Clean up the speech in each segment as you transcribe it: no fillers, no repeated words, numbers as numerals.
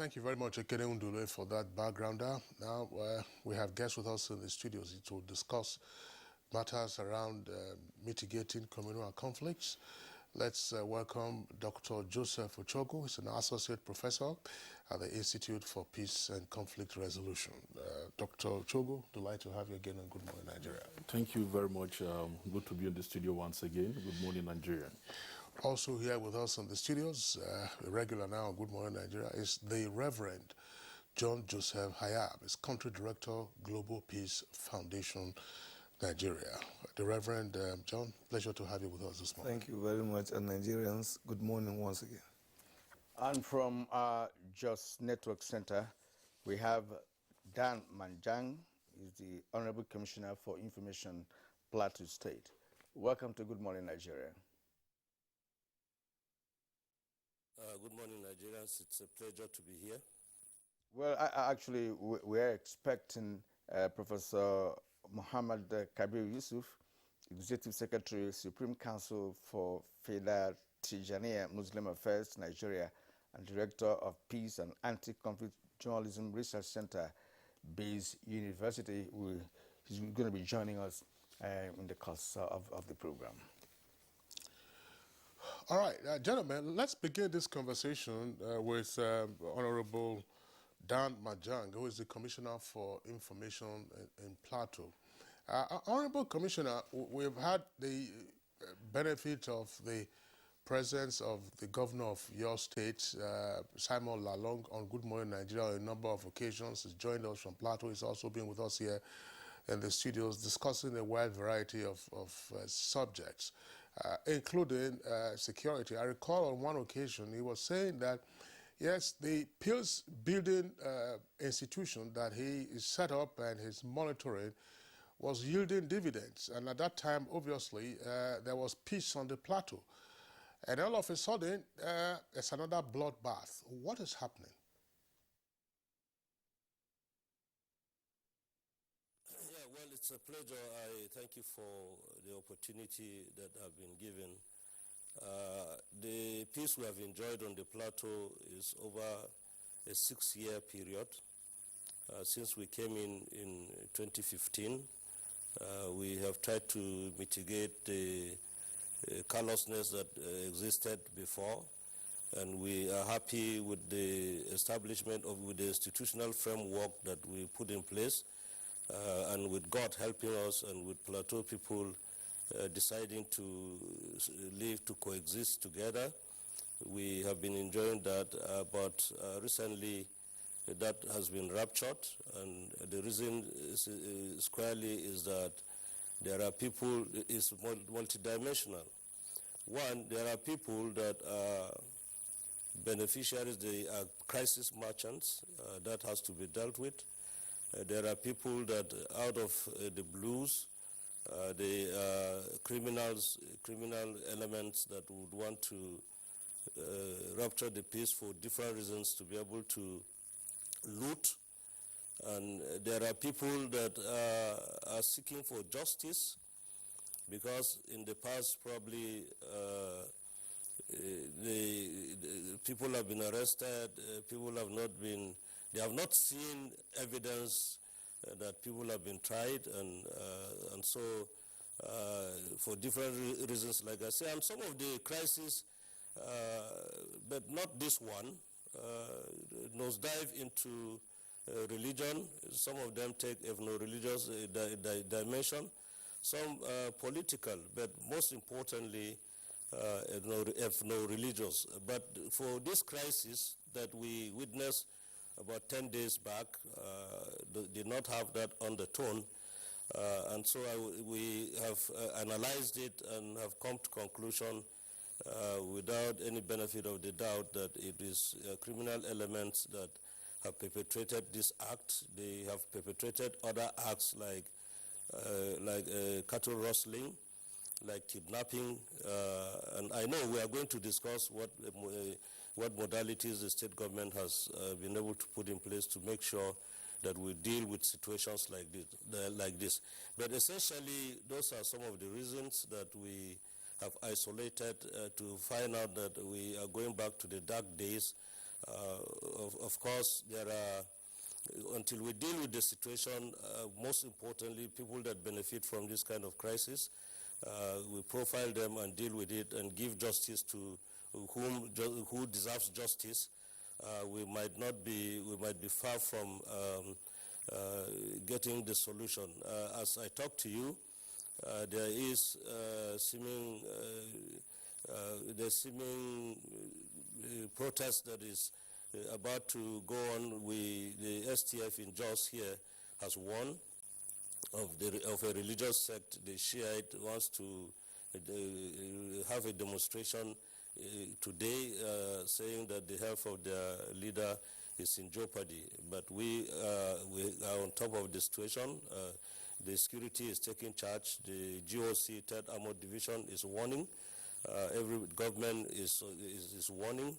Thank you very much, Ekene Undule, for that backgrounder. Now, we have guests with us in the studios to discuss matters around mitigating communal conflicts. Let's welcome Dr. Joseph Ochogo. He's an associate professor at the Institute for Peace and Conflict Resolution. Dr. Ochogo, delighted to have you again on Good Morning Nigeria. Thank you very much. Good to be in the studio once again. Good morning, Nigerian. Also here with us in the studios, regular now on Good Morning Nigeria, is the Reverend John Joseph Hayab. He's Country Director, Global Peace Foundation, Nigeria. The Reverend John, pleasure to have you with us this morning. Thank you very much, and Nigerians, good morning once again. And from our Just Network Center, we have Dan Manjang, he's the Honorable Commissioner for Information, Plateau State. Welcome to Good Morning Nigeria. Good morning, Nigerians. It's a pleasure to be here. Well, actually, we're expecting Professor Muhammad Kabir Yusuf, Executive Secretary, Supreme Council for Feda Tijaniya Muslim Affairs, Nigeria, and Director of Peace and Anti-Conflict Journalism Research Center, Bayes University. He's going to be joining us in the course of the program. All right, gentlemen, let's begin this conversation with Honorable Dan Manjang, who is the Commissioner for Information in Plateau. Honorable Commissioner, we've had the benefit of the presence of the governor of your state, Simon Lalong, on Good Morning Nigeria on a number of occasions. He's joined us from Plateau. He's also been with us here in the studios discussing a wide variety of subjects, including security. I recall on one occasion he was saying that, yes, the peace building institution that he is set up and he's monitoring was yielding dividends. And at that time, obviously, there was peace on the plateau. And all of a sudden, it's another bloodbath. What is happening? Yeah, well, it's a pleasure. I thank you for the opportunity that I've been given. The peace we have enjoyed on the plateau is over a 6-year period. Since we came in 2015, we have tried to mitigate the callousness that existed before, and we are happy with the establishment with the institutional framework that we put in place, and with God helping us and with plateau people deciding to live, to coexist together. We have been enjoying that, but recently that has been ruptured, and the reason squarely is that there are people, it's multidimensional. One, there are people that are beneficiaries, they are crisis merchants, that has to be dealt with. There are people that out of the blues, they are criminal elements that would want to rupture the peace for different reasons, to be able to loot. And there are people that are seeking for justice, because in the past probably the people have been arrested, people have not been, they have not seen evidence that people have been tried, and so for different reasons, like I say, and some of the crises, but not this one, nosedive into religion. Some of them take ethno-religious dimension, some political, but most importantly ethno-religious. But for this crisis that we witnessed about 10 days back, did not have that undertone, and so we have analyzed it and have come to conclusion without any benefit of the doubt that it is criminal elements that have perpetrated this act. They have perpetrated other acts like cattle rustling, like kidnapping, and I know we are going to discuss what modalities the state government has been able to put in place to make sure that we deal with situations like this. But essentially, those are some of the reasons that we have isolated to find out that we are going back to the dark days Of course, there are, until we deal with the situation, most importantly, people that benefit from this kind of crisis, we profile them and deal with it and give justice to who deserves justice. We might be far from getting the solution. As I talk to you, there is seeming protest that is about to go on. The STF in Jos here has won of a religious sect. The Shiite wants to have a demonstration today saying that the health of their leader is in jeopardy. But we are on top of the situation. The security is taking charge. The GOC, 3rd Armored Division, is warning. Every government is warning.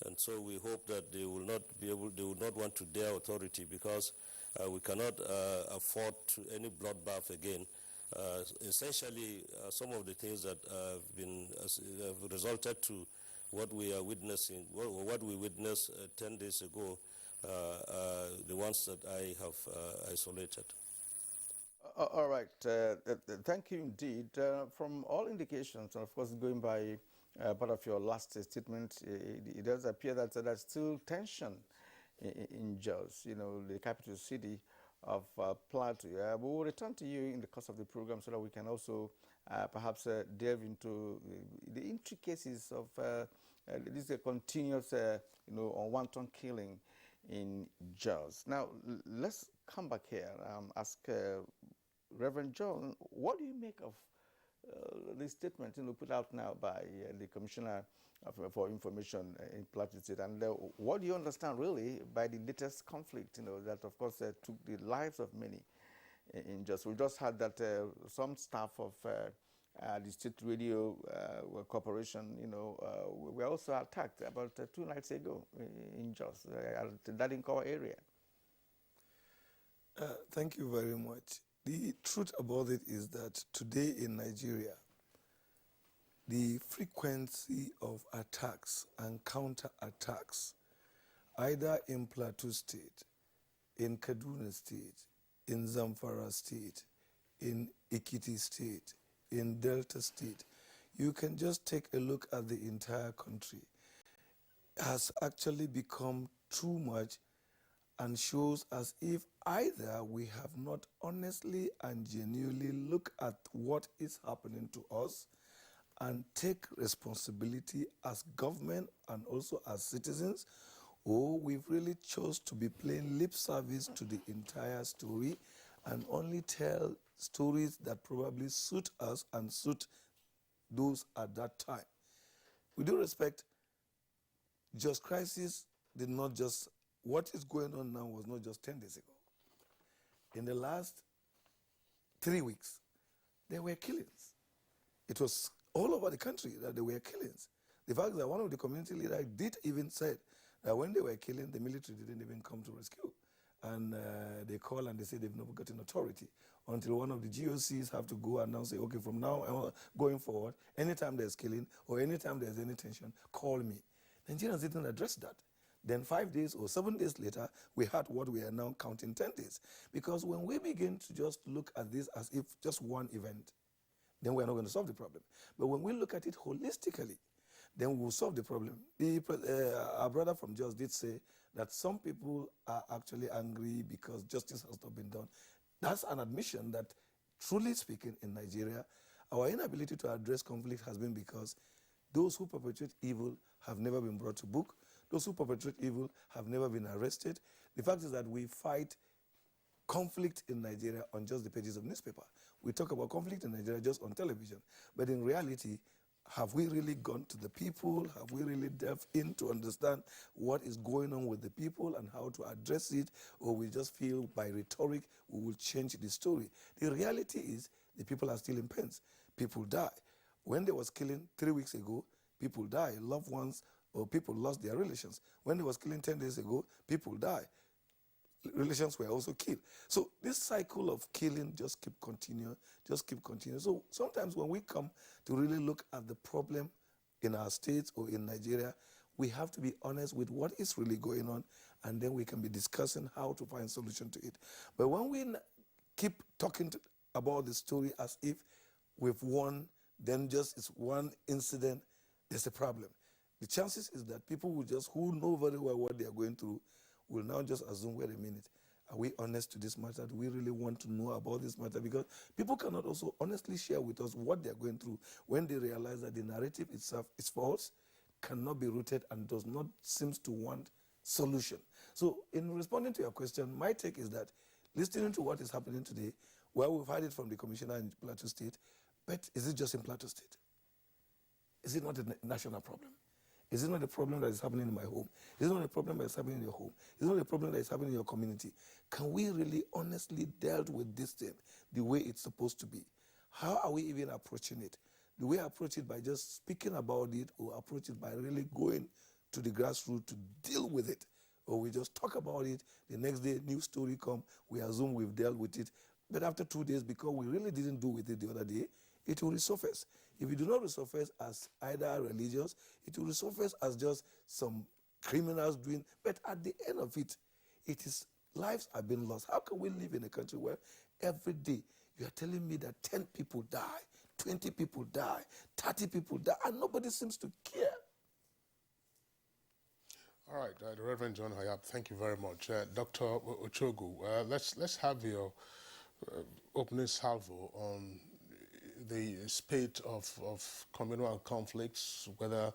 And so we hope that they will not want to dare authority, because we cannot afford any bloodbath again. Essentially, some of the things that have resulted to what we are witnessing, what we witnessed 10 days ago, the ones that I have isolated. All right. Thank you indeed. From all indications, and of course going by part of your last statement, it does appear that there's still tension in Jos, the capital city of Plateau. We will return to you in the course of the program so that we can also perhaps delve into the intricacies of this continuous, unwanted killing in Jos. Now, let's come back here. Ask Reverend John, what do you make of the statement put out now by the Commissioner for Information in Plateau State, and what do you understand really by the latest conflict, that of course took the lives of many in Jos? We just heard that some staff of the State Radio Corporation, were also attacked about 2 nights ago in Jos, at the Dadinko area. Thank you very much. The truth about it is that today in Nigeria, the frequency of attacks and counter-attacks, either in Plateau State, in Kaduna State, in Zamfara State, in Ekiti State, in Delta State, you can just take a look at the entire country, has actually become too much, and shows as if either we have not honestly and genuinely looked at what is happening to us and take responsibility as government and also as citizens, or we've really chose to be playing lip service to the entire story and only tell stories that probably suit us and suit those at that time. With due respect, Jos crisis did not just, what is going on now was not just 10 days ago. In the last 3 weeks, there were killings. It was all over the country that there were killings. The fact that one of the community leaders did even say that when they were killing, the military didn't even come to rescue. And they call and they say they've never gotten authority until one of the GOCs have to go and now say, okay, from now going forward, anytime there's killing or anytime there's any tension, call me. Nigerians didn't address that. Then 5 days or 7 days later, we had what we are now counting 10 days. Because when we begin to just look at this as if just one event, then we're not going to solve the problem. But when we look at it holistically, then we will solve the problem. Our brother from Jos did say that some people are actually angry because justice has not been done. That's an admission that, truly speaking, in Nigeria, our inability to address conflict has been because those who perpetrate evil have never been brought to book. Those who perpetrate evil have never been arrested. The fact is that we fight conflict in Nigeria on just the pages of newspaper. We talk about conflict in Nigeria just on television. But in reality, have we really gone to the people? Have we really delved in to understand what is going on with the people and how to address it? Or we just feel by rhetoric we will change the story? The reality is the people are still in pains. People die. When there was killing 3 weeks ago, people die. Loved ones or people lost their relations. When there was killing 10 days ago, people die. Relations were also killed. So this cycle of killing just keep continuing. So sometimes when we come to really look at the problem in our states or in Nigeria, We have to be honest with what is really going on, and then we can be discussing how to find solution to it. But when we keep talking about the story as if we've won, then just it's one incident, there's a problem. The chances is that people who know very well what they are going through will now just assume, wait a minute, are we honest to this matter? Do we really want to know about this matter? Because people cannot also honestly share with us what they're going through when they realize that the narrative itself is false, cannot be rooted, and does not seem to want solution. So in responding to your question, my take is that listening to what is happening today, well, we've heard it from the commissioner in Plateau State, but is it just in Plateau State? Is it not a national problem? Is it not a problem that is happening in my home? Is it not a problem that is happening in your home? Is it not a problem that is happening in your community? Can we really honestly deal with this thing the way it's supposed to be? How are we even approaching it? Do we approach it by just speaking about it, or approach it by really going to the grassroots to deal with it? Or we just talk about it, the next day, new story come, we assume we've dealt with it, but after 2 days, because we really didn't do with it the other day, it will resurface. If it do not resurface as either religious, it will resurface as just some criminals doing, but at the end of it, it is lives are being lost. How can we live in a country where every day you are telling me that 10 people die, 20 people die, 30 people die, and nobody seems to care? All right, the Reverend John Hayab, thank you very much. Dr. Ochogu, let's have your opening salvo on the spate of communal conflicts, whether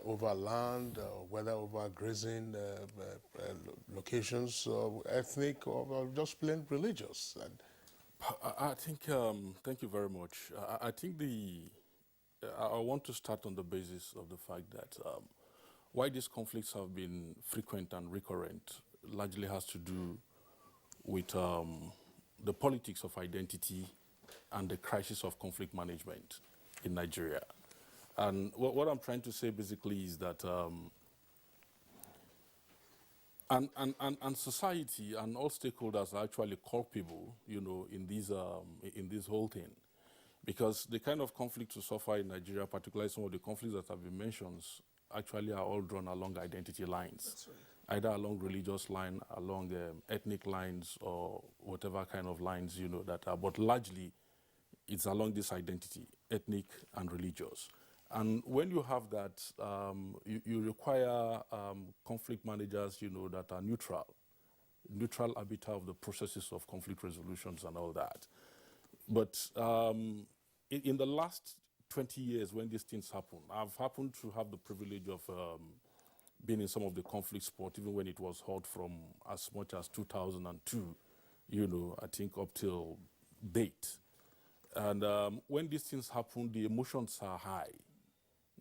over land, or whether over grazing locations, or ethnic, or just plain religious. I think, thank you very much. I think I want to start on the basis of the fact that why these conflicts have been frequent and recurrent largely has to do with the politics of identity and the crisis of conflict management in Nigeria. And what I'm trying to say basically is that and society and all stakeholders are actually culpable, in this whole thing. Because the kind of conflict we suffer in Nigeria, particularly some of the conflicts that have been mentioned, actually are all drawn along identity lines. That's right. Either along religious line, along ethnic lines, or whatever kind of lines, that are. But largely, it's along this identity, ethnic and religious. And when you have that, you require conflict managers, that are neutral arbiter of the processes of conflict resolutions and all that. But in the last 20 years when these things happen, I've happened to have the privilege of being in some of the conflict sport, even when it was hot from as much as 2002, I think up till date. And when these things happen, the emotions are high.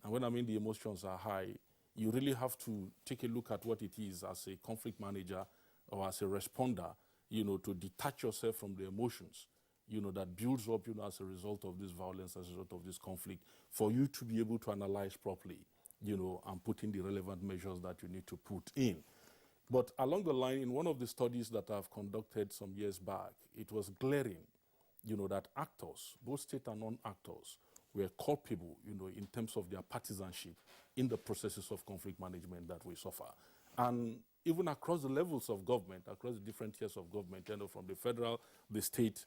And when I mean the emotions are high, you really have to take a look at what it is as a conflict manager or as a responder, to detach yourself from the emotions, that builds up, as a result of this violence, as a result of this conflict, for you to be able to analyze properly, and put in the relevant measures that you need to put in. But along the line, in one of the studies that I've conducted some years back, it was glaring, that actors, both state and non-actors, were culpable, in terms of their partisanship in the processes of conflict management that we suffer. And even across the levels of government, across the different tiers of government, from the federal, the state,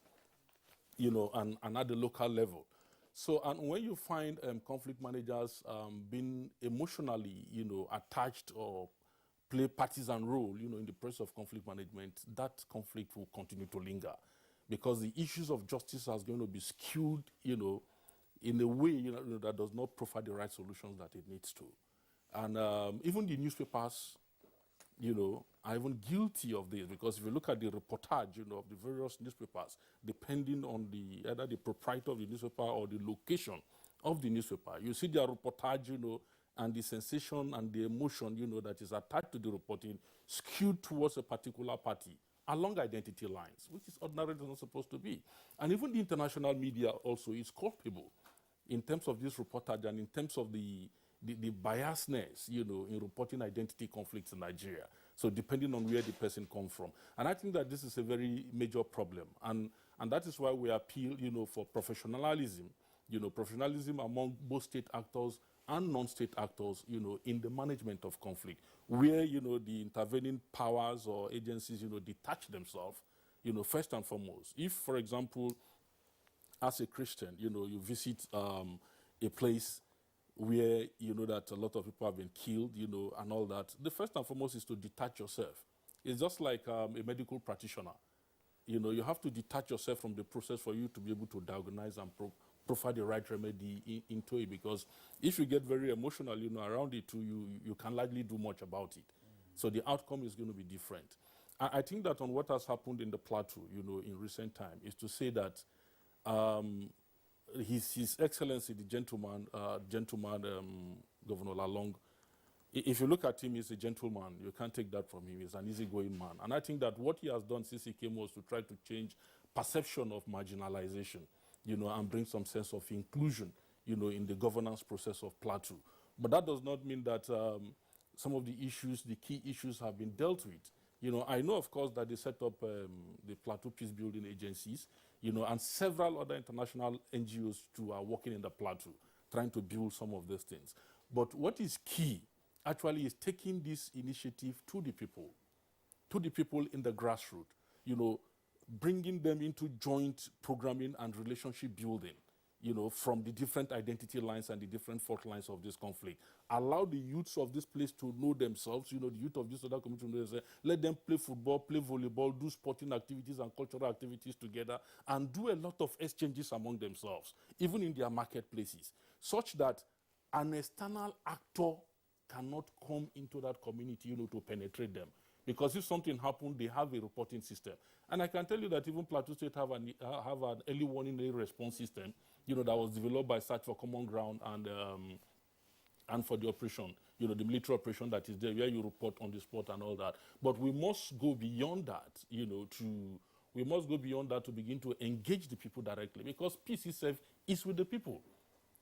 and at the local level. So, and when you find conflict managers being emotionally, attached or play partisan role, in the process of conflict management, that conflict will continue to linger, because the issues of justice are going to be skewed, in a way, that does not provide the right solutions that it needs to. And even the newspapers, are even guilty of this, because if you look at the reportage, of the various newspapers, depending on either the proprietor of the newspaper or the location of the newspaper, you see their reportage, and the sensation and the emotion, that is attached to the reporting skewed towards a particular party along identity lines, which is ordinarily not supposed to be. And even the international media also is culpable in terms of this reportage and in terms of the biasness, in reporting identity conflicts in Nigeria. So depending on where the person comes from. And I think that this is a very major problem. And that is why we appeal, for professionalism, professionalism among both state actors, and non-state actors, in the management of conflict, where, the intervening powers or agencies, detach themselves, first and foremost. If, for example, as a Christian, you visit a place where you know that a lot of people have been killed, and all that, the first and foremost is to detach yourself. It's just like a medical practitioner. You have to detach yourself from the process for you to be able to diagnose and provide the right remedy into it. Because if you get very emotional, around it too, you can likely do much about it. So the outcome is going to be different. I think that on what has happened in the plateau, in recent time, is to say that His Excellency, the gentleman, Governor Lalong, if you look at him, he's a gentleman. You can't take that from him. He's an easygoing man. And I think that what he has done since he came was to try to change perception of marginalization, and bring some sense of inclusion, in the governance process of Plateau. But that does not mean that some of the issues, the key issues, have been dealt with. I know, of course, that they set up the Plateau Peace Building Agencies, and several other international NGOs too are working in the Plateau, trying to build some of these things. But what is key actually is taking this initiative to the people in the grassroots, bringing them into joint programming and relationship building, from the different identity lines and the different fault lines of this conflict. Allow the youths of this place to know themselves, the youth of this other community to know themselves. Let them play football, play volleyball, do sporting activities and cultural activities together, and do a lot of exchanges among themselves, even in their marketplaces, such that an external actor cannot come into that community, to penetrate them. Because if something happened, they have a reporting system. And I can tell you that even Plateau State have an early warning, early response system, that was developed by Search for Common Ground and for the operation, the military operation that is there, where you report on the spot and all that. But we must go beyond that, to begin to engage the people directly, because peace itself is with the people.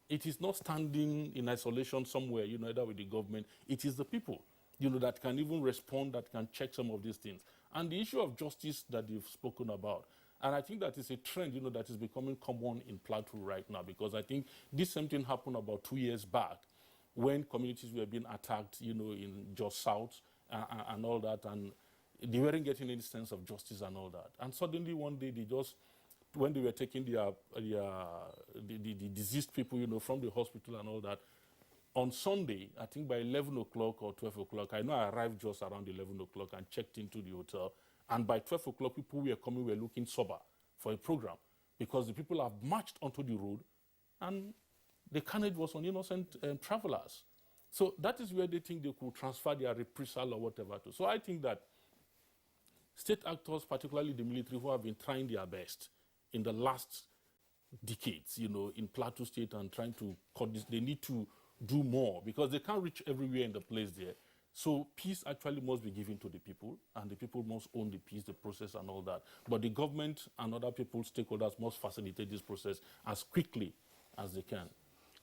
It is not standing in isolation somewhere, either with the government. It is the people, that can even respond, that can check some of these things. And the issue of justice that you've spoken about, and I think that is a trend, that is becoming common in Plateau right now, because I think this same thing happened about 2 years back when communities were being attacked, in Jos South and all that, and they weren't getting any sense of justice and all that. And suddenly one day when they were taking the deceased people, from the hospital and all that, on Sunday, I think by 11 o'clock or 12 o'clock, I know I arrived just around 11 o'clock and checked into the hotel. And by 12 o'clock, people were looking sober for a program, because the people have marched onto the road and the carnage was on innocent travelers. So that is where they think they could transfer their reprisal or whatever to. So I think that state actors, particularly the military, who have been trying their best in the last decades, in Plateau State and trying to cut this, they need to do more, because they can't reach everywhere in the place there. So peace actually must be given to the people, and the people must own the peace, the process and all that. But the government and other people, stakeholders, must facilitate this process as quickly as they can.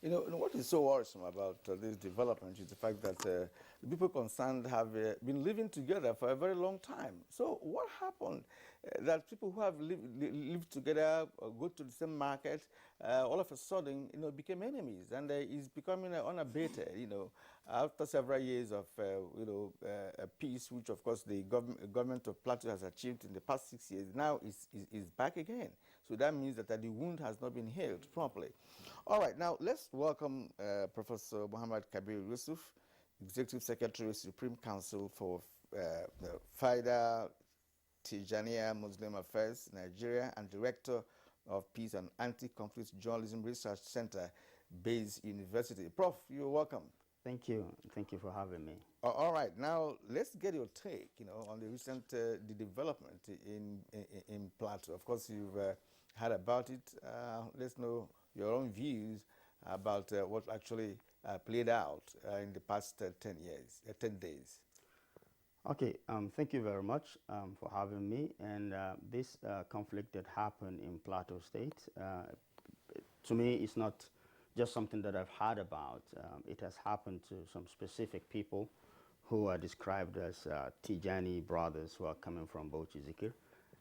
What is so worrisome about this development is the fact that the people concerned have been living together for a very long time. So what happened that people who have lived together, go to the same market, all of a sudden, became enemies, and it's becoming unabated, after several years of, peace, which of course the government of Plateau has achieved in the past 6 years, now is back again. So that means that the wound has not been healed properly. All right, now let's welcome Professor Muhammad Kabir Yusuf, Executive Secretary, Supreme Council for the FIDA Tijaniya Muslim Affairs, Nigeria, and Director of Peace and Anti-Conflict Journalism Research Center, Bayes University. Prof, you're welcome. Thank you. Thank you for having me. All right, now let's get your take, on the recent the development in Plateau. Of course, you've heard about it. Let's know your own views about what actually played out in the past 10 days. Okay, thank you very much for having me. And this conflict that happened in Plateau State, to me, it's not just something that I've heard about. It has happened to some specific people who are described as Tijani brothers who are coming from Bauchi Zikir.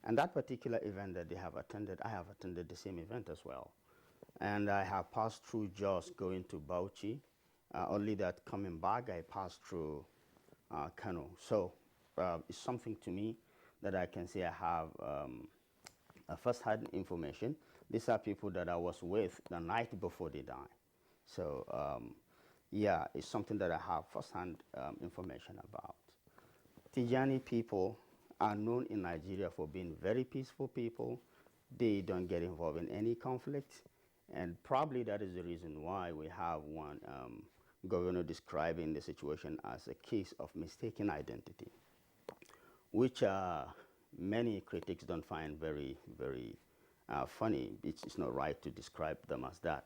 And that particular event that they have attended, I have attended the same event as well. And I have passed through Jos going to Bauchi only that coming back, I passed through Kano. So it's something to me that I can say I have first-hand information. These are people that I was with the night before they died. So yeah, it's something that I have first-hand information about. Tijani people are known in Nigeria for being very peaceful people. They don't get involved in any conflict. And probably that is the reason why we have one governor describing the situation as a case of mistaken identity, which many critics don't find very, very funny. It's not right to describe them as that,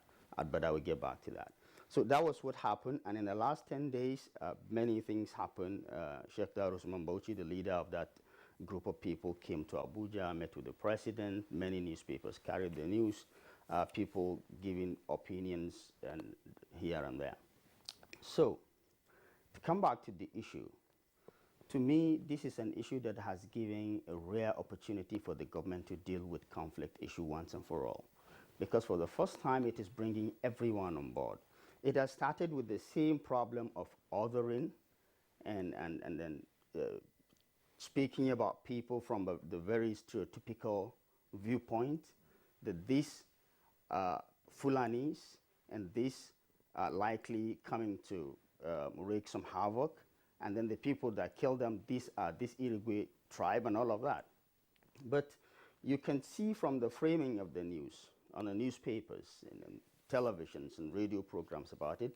but I will get back to that. So that was what happened, and in the last 10 days, many things happened. Sheikh Darusman Bauchi, the leader of that group of people, came to Abuja, met with the president. Many newspapers carried the news, people giving opinions and here and there. So, to come back to the issue, to me, this is an issue that has given a rare opportunity for the government to deal with conflict issue once and for all. Because for the first time, it is bringing everyone on board. It has started with the same problem of othering and then speaking about people from the very stereotypical viewpoint that these Fulanis and these are likely coming to wreak some havoc, and then the people that kill them, these are this Irigwe tribe and all of that. But you can see from the framing of the news on the newspapers and televisions and radio programs about it,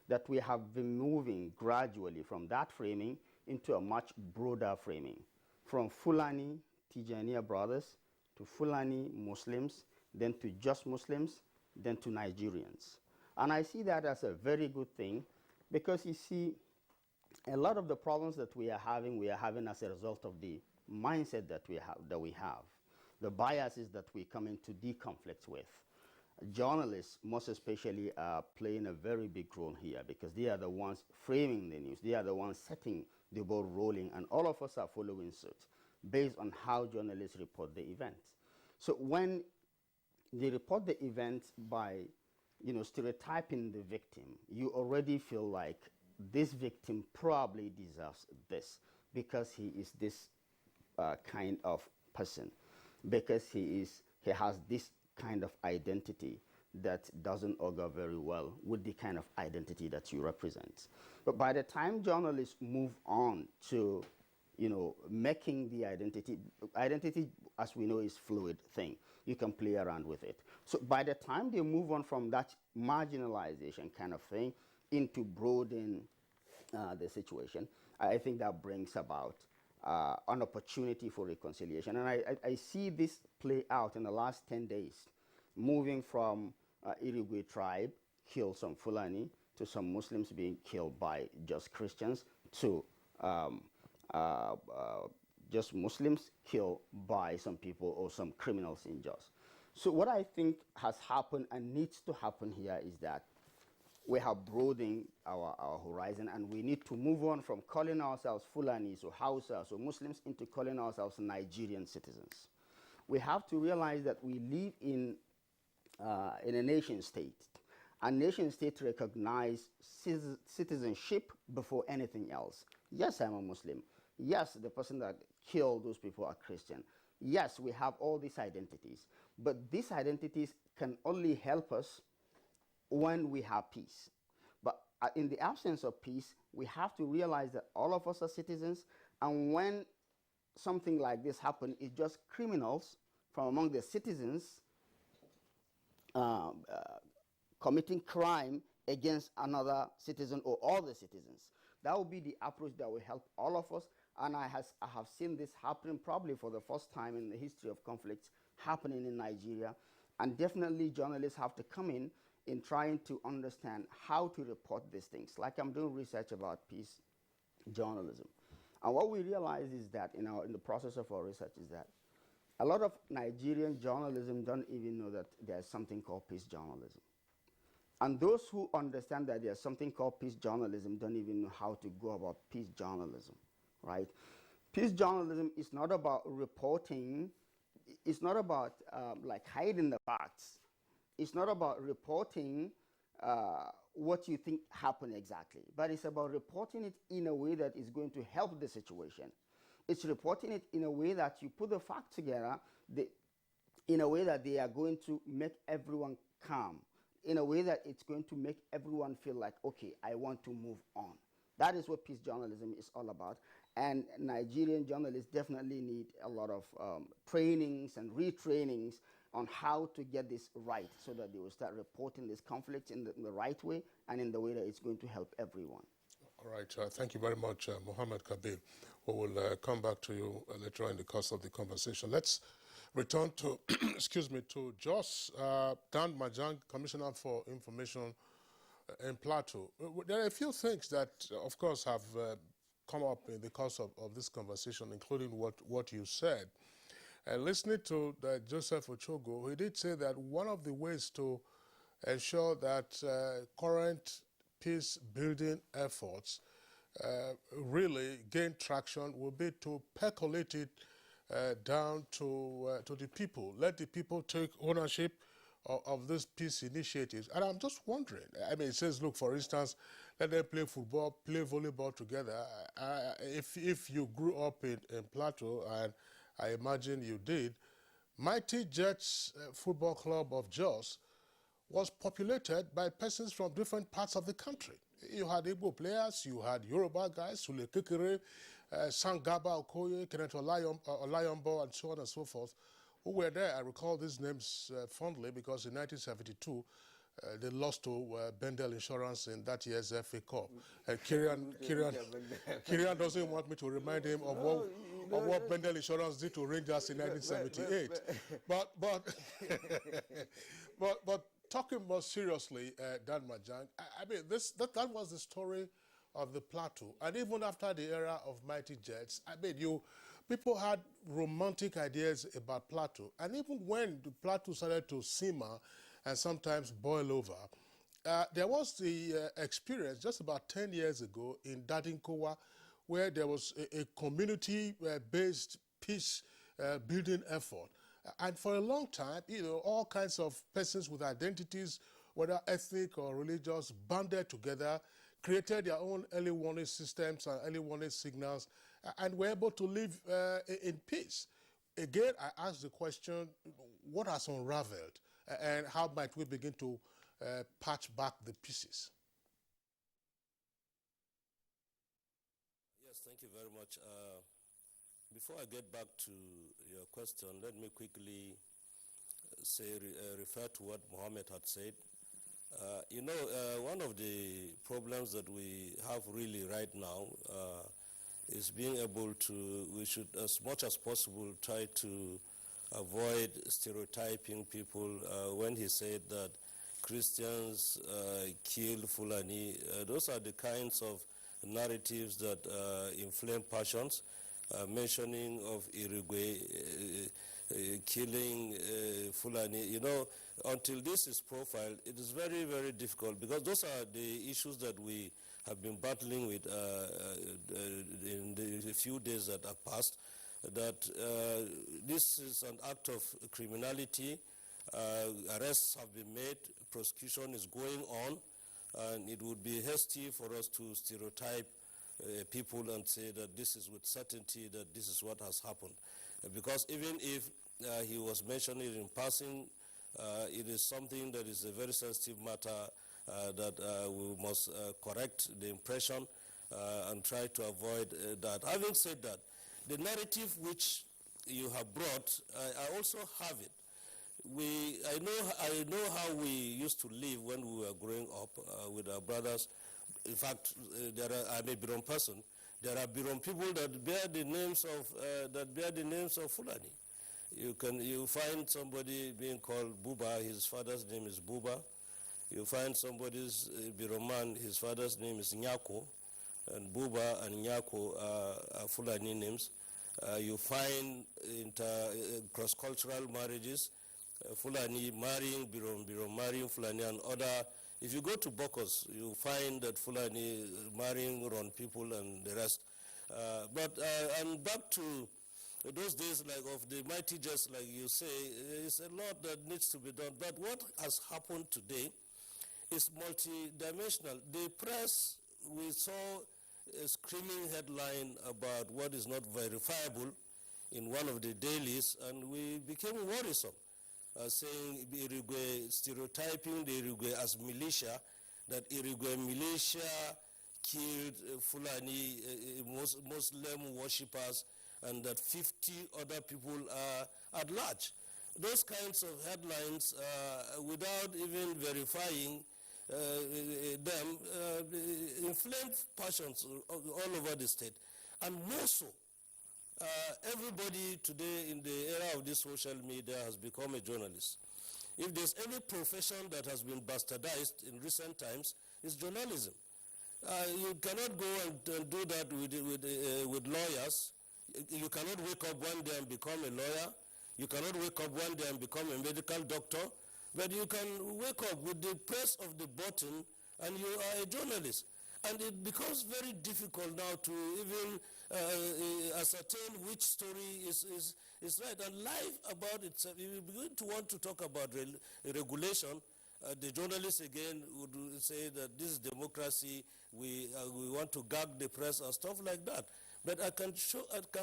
that we have been moving gradually from that framing into a much broader framing. From Fulani Tijaniya brothers to Fulani Muslims, then to just Muslims, then to Nigerians. And I see that as a very good thing because you see, a lot of the problems that we are having as a result of the mindset that we have, the biases that we come into conflict with. Journalists, most especially, are playing a very big role here because they are the ones framing the news. They are the ones setting the ball rolling, and all of us are following suit based on how journalists report the events. So when they report the events by, stereotyping the victim, you already feel like this victim probably deserves this because he is this kind of person, because he has this kind of identity that doesn't augur very well with the kind of identity that you represent. But by the time journalists move on to, making the identity, as we know, is fluid thing. You can play around with it. So by the time they move on from that marginalization kind of thing into broadening the situation, I think that brings about an opportunity for reconciliation. And I see this play out in the last 10 days, moving from Irigwe tribe, kill some Fulani, to some Muslims being killed by just Christians, to just Muslims killed by some people or some criminals in Jos. So what I think has happened and needs to happen here is that we have broadened our horizon, and we need to move on from calling ourselves Fulanis or Hausas or Muslims into calling ourselves Nigerian citizens. We have to realize that we live in a nation state. A nation state recognizes citizenship before anything else. Yes, I'm a Muslim. Yes, the person that killed those people are Christian. Yes, we have all these identities. But these identities can only help us when we have peace. But in the absence of peace, we have to realize that all of us are citizens, and when something like this happens, it's just criminals from among the citizens committing crime against another citizen or all the citizens. That will be the approach that will help all of us, and I have seen this happening probably for the first time in the history of conflicts happening in Nigeria, and definitely journalists have to come in trying to understand how to report these things. Like I'm doing research about peace journalism. And what we realize is that in the process of our research is that a lot of Nigerian journalism don't even know that there's something called peace journalism. And those who understand that there's something called peace journalism don't even know how to go about peace journalism, right? Peace journalism is not about reporting. It's not about like hiding the facts. It's not about reporting what you think happened exactly, but it's about reporting it in a way that is going to help the situation. It's reporting it in a way that you put the fact together, in a way that they are going to make everyone calm, in a way that it's going to make everyone feel like, okay, I want to move on. That is what peace journalism is all about. And Nigerian journalists definitely need a lot of trainings and retrainings on how to get this right so that they will start reporting this conflict in the right way and in the way that it's going to help everyone. All right. Thank you very much, Mohammed Kabir. We will come back to you later on in the course of the conversation. Let's return to, excuse me, to Jos Dan Majang, Commissioner for Information in Plateau. There are a few things that, of course, have come up in the course of this conversation, including what you said. Listening to Joseph Ochogo, he did say that one of the ways to ensure that current peace-building efforts really gain traction will be to percolate it down to the people. Let the people take ownership of this peace initiatives. And I'm just wondering, I mean, it says, look, for instance, let them play football, play volleyball together. If you grew up in Plateau, and I imagine you did, Mighty Jets Football Club of Jos was populated by persons from different parts of the country. You had Igbo players, you had Yoruba guys, Sule Kekere, Sangaba Okoye, Kenneth Olayombo, and so on and so forth, who were there. I recall these names fondly because in 1972, they lost to Bendel Insurance in that year's FA Cup. And Kirian doesn't want me to remind him of what Bendel Insurance did to Rangers in 1978. But talking more seriously, Dan Majang, I mean, that was the story of the Plateau. And even after the era of Mighty Jets, I mean, people had romantic ideas about Plateau. And even when the Plateau started to simmer and sometimes boil over, there was the experience just about 10 years ago in Dadinkowa, where there was a community-based peace-building effort. And for a long time, all kinds of persons with identities, whether ethnic or religious, banded together, created their own early warning systems and early warning signals, and were able to live in peace. Again, I ask the question, what has unraveled, and how might we begin to patch back the pieces? Yes, thank you very much. Before I get back to your question, let me quickly refer to what Mohammed had said. One of the problems that we have really right now is being able to, we should as much as possible try to avoid stereotyping people. When he said that Christians kill Fulani, those are the kinds of narratives that inflame passions. Mentioning of Irigwe, killing Fulani, until this is profiled, it is very, very difficult, because those are the issues that we have been battling with in the few days that have passed, that this is an act of criminality. Arrests have been made, prosecution is going on, and it would be hasty for us to stereotype people and say that this is with certainty that this is what has happened. Because even if he was mentioning it in passing, it is something that is a very sensitive matter that we must correct the impression and try to avoid that. Having said that, the narrative which you have brought, I also have it. I know how we used to live when we were growing up with our brothers. In fact, I'm a Birom person. There are Birom people that bear the names of Fulani. You find somebody being called Buba. His father's name is Buba. You find somebody's Birom man. His father's name is Nyako, and Buba and Nyako are Fulani names. You find cross-cultural marriages. Fulani marrying Birom, Birom marrying Fulani, and other. If you go to Bokos, you find that Fulani marrying Ron people and the rest. And back to those days of the Mighty Jets, like you say, there is a lot that needs to be done. But what has happened today is multidimensional. The press, we saw a screaming headline about what is not verifiable in one of the dailies, and we became worrisome, saying Irigwe, stereotyping the Irigwe as militia, that Irigwe militia killed Fulani Muslim worshippers, and that 50 other people are at large. Those kinds of headlines, without even verifying them, inflame passions all over the state. And more so, everybody today in the era of this social media has become a journalist. If there's any profession that has been bastardized in recent times, it's journalism. You cannot go and do that with lawyers. You cannot wake up one day and become a lawyer. You cannot wake up one day and become a medical doctor. But you can wake up with the press of the button and you are a journalist. And it becomes very difficult now to even ascertain which story is right. And life about itself, if you begin to want to talk about regulation, the journalists again would say that this is democracy, we want to gag the press and stuff like that. But I can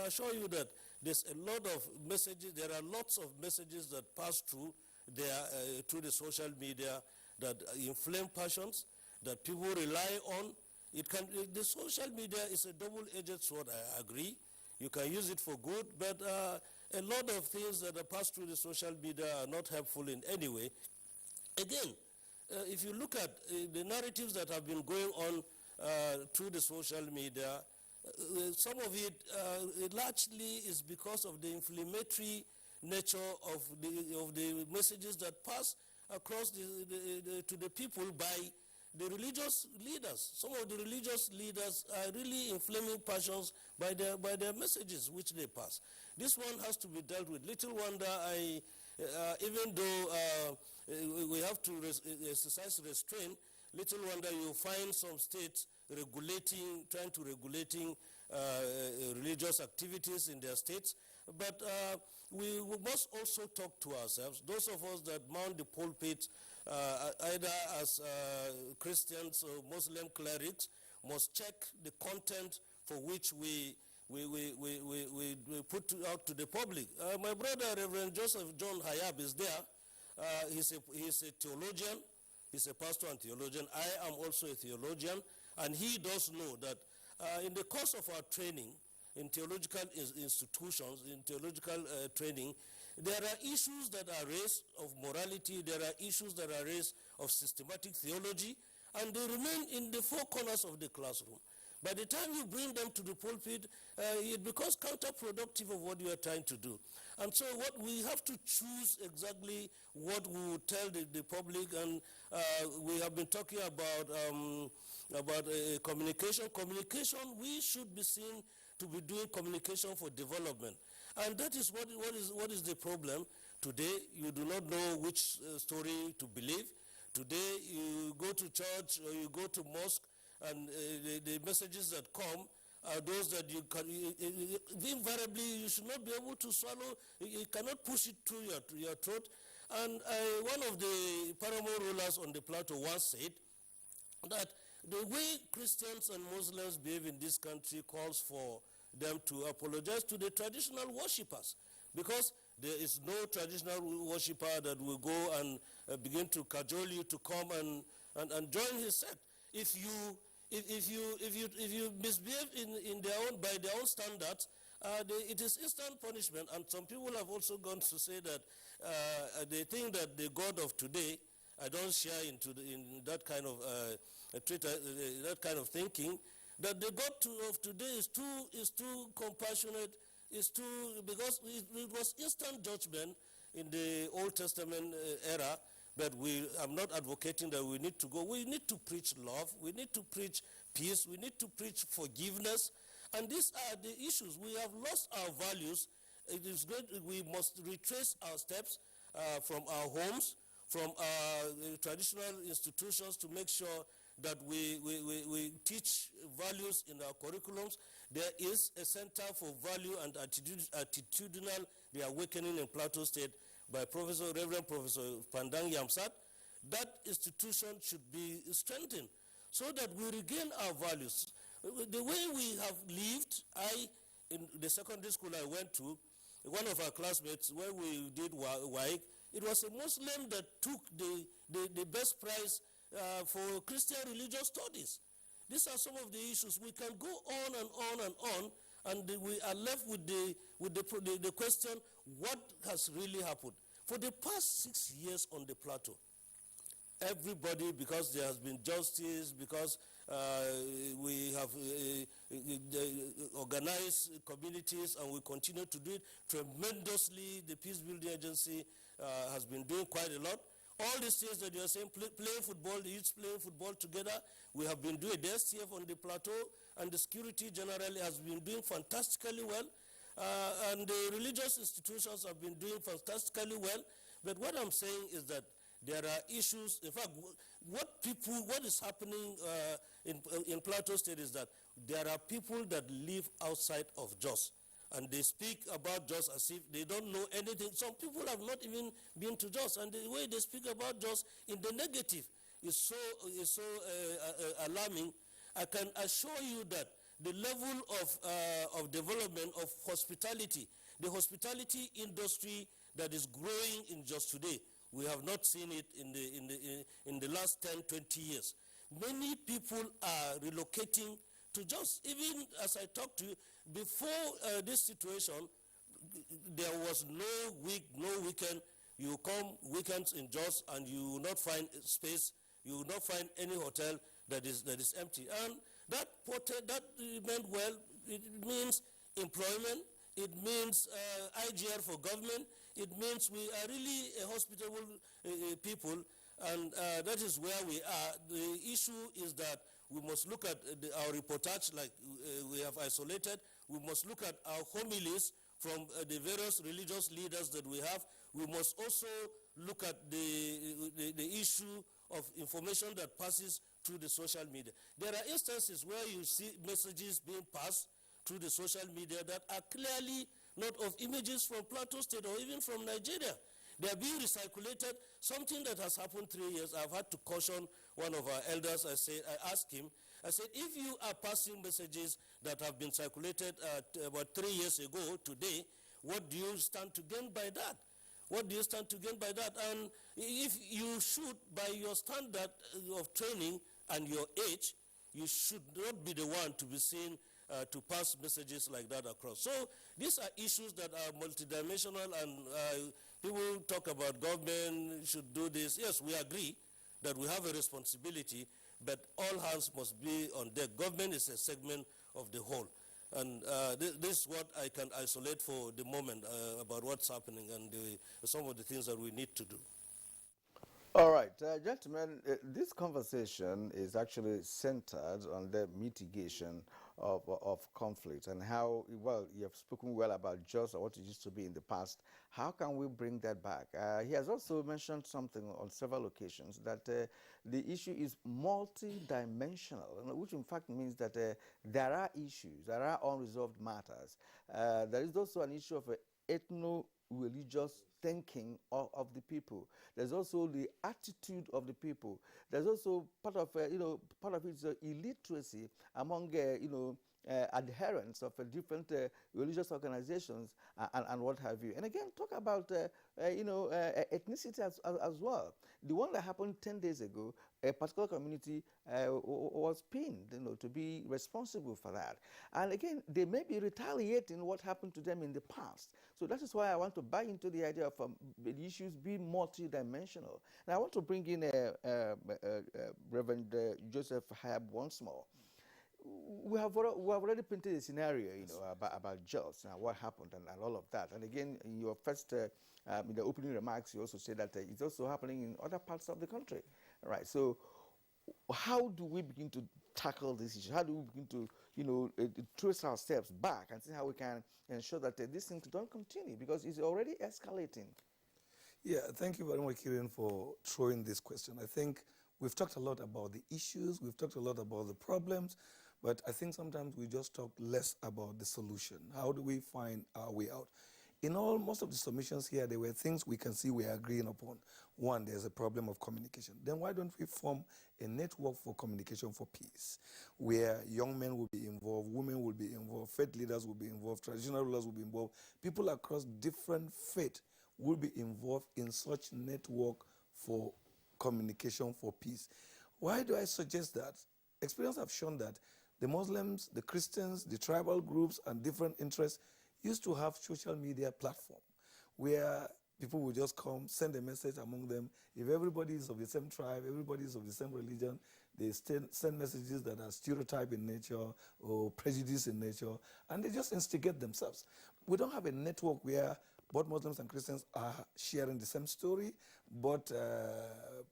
assure you that there's a lot of messages, there are lots of messages that pass through there, through the social media that inflame passions, that people rely on. The social media is a double-edged sword, I agree. You can use it for good, but a lot of things that are passed through the social media are not helpful in any way. Again, if you look at the narratives that have been going on through the social media, some of it largely is because of the inflammatory nature of the messages that pass across to the people by the religious leaders. Some of the religious leaders are really inflaming passions by their messages which they pass. This one has to be dealt with. Little wonder, even though we have to exercise restraint, little wonder you find some states trying to regulating religious activities in their states. But we must also talk to ourselves. Those of us that mount the pulpit, either as Christians or Muslim clerics, must check the content for which we put out to the public. My brother, Reverend Joseph John Hayab, is there. He's a theologian. He's a pastor and theologian. I am also a theologian. And he does know that in the course of our training, in theological institutions, in theological training, there are issues that are raised of morality, there are issues that are raised of systematic theology, and they remain in the four corners of the classroom. By the time you bring them to the pulpit, it becomes counterproductive of what you are trying to do. And so what we have to choose exactly what we will tell the public, and we have been talking about communication. Communication, we should be seen to be doing communication for development. And that is what is the problem. Today, you do not know which story to believe. Today, you go to church or you go to mosque, and the messages that come are those that you can, invariably, you should not be able to swallow. You cannot push it through your throat. And one of the paramount rulers on the plateau once said that the way Christians and Muslims behave in this country calls for them to apologize to the traditional worshippers, because there is no traditional worshipper that will go and begin to cajole you to come and join his sect. If you misbehave by their own standards, it is instant punishment. And some people have also gone to say that they think that the God of today, I don't share in that kind of that kind of thinking, that the God of today is too compassionate, because it was instant judgment in the Old Testament era. But I'm not advocating that we need to go. We need to preach love. We need to preach peace. We need to preach forgiveness. And these are the issues. We have lost our values. We must retrace our steps from our homes, from our traditional institutions, to make sure that we teach values in our curriculums. There is a Center for Value and Attitudinal Reawakening in Plateau State by Reverend Professor Pandang Yamsat. that institution should be strengthened so that we regain our values. The way we have lived, in the secondary school I went to, one of our classmates, when we did WAEC, it was a Muslim that took the best prize for Christian religious studies. These are some of the issues. We can go on and on and on, and we are left with the question, what has really happened? For the past 6 years on the plateau, everybody, because there has been justice, because we have organized communities and we continue to do it tremendously. The Peace Building Agency has been doing quite a lot. All these things that you are saying, playing football, the youths playing football together, we have been doing the STF on the plateau, and the security generally has been doing fantastically well. And the religious institutions have been doing fantastically well. But what I'm saying is that there are issues. In fact, what is happening in Plateau State is that there are people that live outside of Jos, and they speak about Jos as if they don't know anything. Some people have not even been to Jos, and the way they speak about Jos in the negative is so alarming. I can assure you that the level of development of hospitality, the hospitality industry that is growing in Jos today, we have not seen it in the last 10, 20 years. Many people are relocating to Jos. Even as I talk to you, before this situation, there was no week, no weekend. You come weekends in Jos and you will not find space. You will not find any hotel that is empty. And that meant well. It means employment. It means IGR for government. It means we are really a hospitable people, and that is where we are. The issue is that we must look at our reportage, like we have isolated. We must look at our homilies from the various religious leaders that we have. We must also look at the issue of information that passes through the social media. There are instances where you see messages being passed through the social media that are clearly not of images from Plateau State or even from Nigeria. They are being recirculated, something that has happened 3 years. I've had to caution one of our elders. I asked him, I said, if you are passing messages that have been circulated about 3 years ago today, what do you stand to gain by that? What do you stand to gain by that? And if you should, by your standard of training and your age, you should not be the one to be seen to pass messages like that across. So these are issues that are multidimensional, and people talk about government should do this. Yes, we agree that we have a responsibility, but all hands must be on deck. Government is a segment of the whole. And this is what I can isolate for the moment about what's happening and some of the things that we need to do. All right, gentlemen, this conversation is actually centered on the mitigation of conflict and how, well, you have spoken well about Jos or what it used to be in the past. How can we bring that back? He has also mentioned something on several occasions that the issue is multi-dimensional, which in fact means that there are issues, there are unresolved matters. There is also an issue of ethno-religious thinking of the people. There's also the attitude of the people. There's also part of part of its illiteracy among adherents of different religious organizations and what have you. And again, talk about ethnicity as well. The one that happened 10 days ago, a particular community was pinned, to be responsible for that. And again, they may be retaliating what happened to them in the past. So that is why I want to buy into the idea of the issues being multidimensional. And I want to bring in Reverend Joseph Hayab once more. We have already painted a scenario, about Jos and what happened and all of that. And again, in your first, in the opening remarks, you also said that it's also happening in other parts of the country. Right. So how do we begin to tackle this issue? How do we begin to, trace our steps back and see how we can ensure that these things don't continue, because it's already escalating? Yeah, thank you very much, Kiran, for throwing this question. I think we've talked a lot about the issues, we've talked a lot about the problems, but I think sometimes we just talk less about the solution. How do we find our way out? In most of the submissions here, there were things we can see we are agreeing upon. One, there's a problem of communication. Then why don't we form a network for communication for peace, where young men will be involved, women will be involved, faith leaders will be involved, traditional rulers will be involved, people across different faith will be involved in such network for communication for peace. Why do I suggest that? Experience have shown that the Muslims, the Christians, the tribal groups, and different interests used to have social media platform where people would just come, send a message among them. If everybody is of the same tribe, everybody is of the same religion, they send messages that are stereotype in nature or prejudice in nature, and they just instigate themselves. We don't have a network where both Muslims and Christians are sharing the same story, but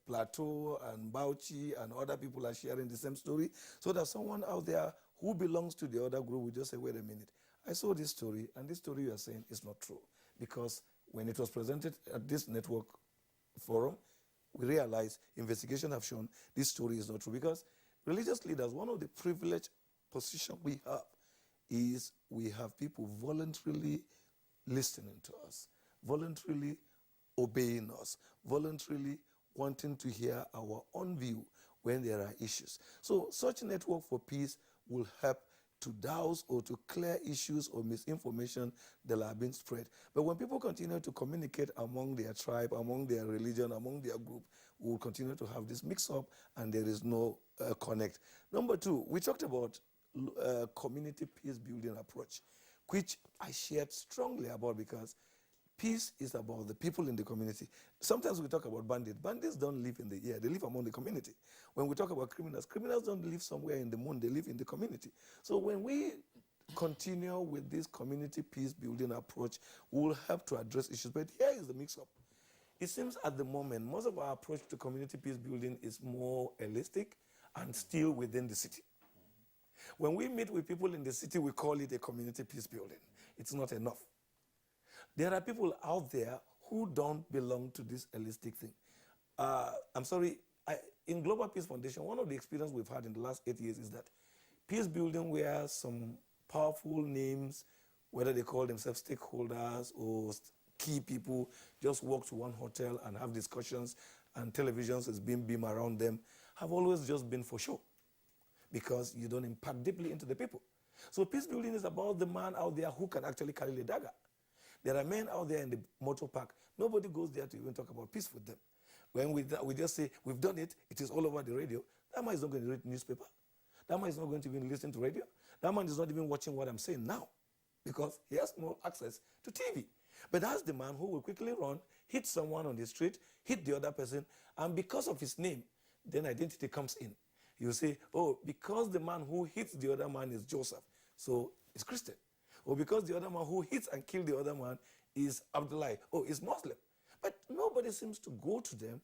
Plateau and Bauchi and other people are sharing the same story, so that someone out there who belongs to the other group will just say, wait a minute, I saw this story, and this story you are saying is not true. Because when it was presented at this network forum, we realized investigation have shown this story is not true. Because religious leaders, one of the privileged positions we have is we have people voluntarily listening to us, voluntarily obeying us, voluntarily wanting to hear our own view when there are issues. So such network for peace will help to douse or to clear issues or misinformation that are being spread. But when people continue to communicate among their tribe, among their religion, among their group, we will continue to have this mix-up and there is no connect. Number two, we talked about community peace-building approach, which I shared strongly about because peace is about the people in the community. Sometimes we talk about bandits. Bandits don't live in the air. They live among the community. When we talk about criminals, criminals don't live somewhere in the moon. They live in the community. So when we continue with this community peace-building approach, we will help to address issues. But here is the mix-up. It seems at the moment, most of our approach to community peace-building is more holistic and still within the city. When we meet with people in the city, we call it a community peace-building. It's not enough. There are people out there who don't belong to this holistic thing. I'm sorry, in Global Peace Foundation, one of the experiences we've had in the last 8 years is that peace building where some powerful names, whether they call themselves stakeholders or key people, just walk to one hotel and have discussions and televisions is being beamed around them, have always just been for show because you don't impact deeply into the people. So peace building is about the man out there who can actually carry the dagger. There are men out there in the motor park. Nobody goes there to even talk about peace with them. When we just say, we've done it, it is all over the radio, that man is not going to read newspaper. That man is not going to even listen to radio. That man is not even watching what I'm saying now because he has more access to TV. But that's the man who will quickly run, hit someone on the street, hit the other person, and because of his name, then identity comes in. You say, oh, because the man who hits the other man is Joseph, so it's Christian. Or because the other man who hits and kills the other man is Abdullah, oh, is Muslim. But nobody seems to go to them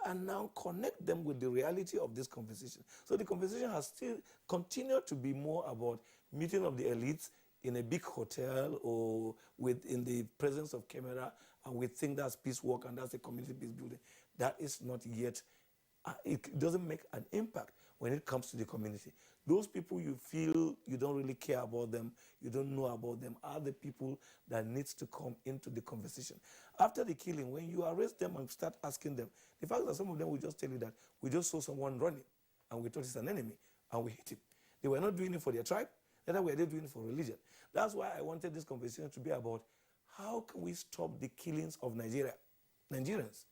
and now connect them with the reality of this conversation. So the conversation has still continued to be more about meeting of the elites in a big hotel or in the presence of camera, and we think that's peace work and that's a community peace building. That is not yet, it doesn't make an impact when it comes to the community. Those people you feel you don't really care about them, you don't know about them, are the people that needs to come into the conversation. After the killing, when you arrest them and start asking them, the fact that some of them will just tell you that we just saw someone running and we thought it's an enemy and we hit him. They were not doing it for their tribe, neither were they doing it for religion. That's why I wanted this conversation to be about how can we stop the killings of Nigerians.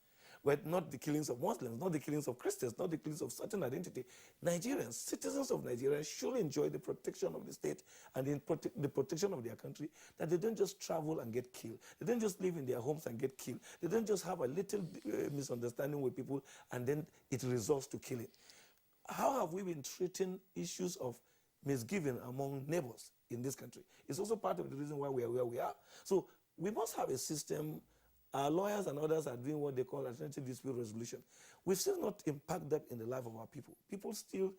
But not the killings of Muslims, not the killings of Christians, not the killings of certain identity. Nigerians, citizens of Nigeria should enjoy the protection of the state and the protection of their country, that they don't just travel and get killed. They don't just live in their homes and get killed. They don't just have a little misunderstanding with people and then it results to killing. How have we been treating issues of misgiving among neighbors in this country? It's also part of the reason why we are where we are. So we must have a system. Our lawyers and others are doing what they call alternative dispute resolution. We've still not impacted that in the life of our people. People still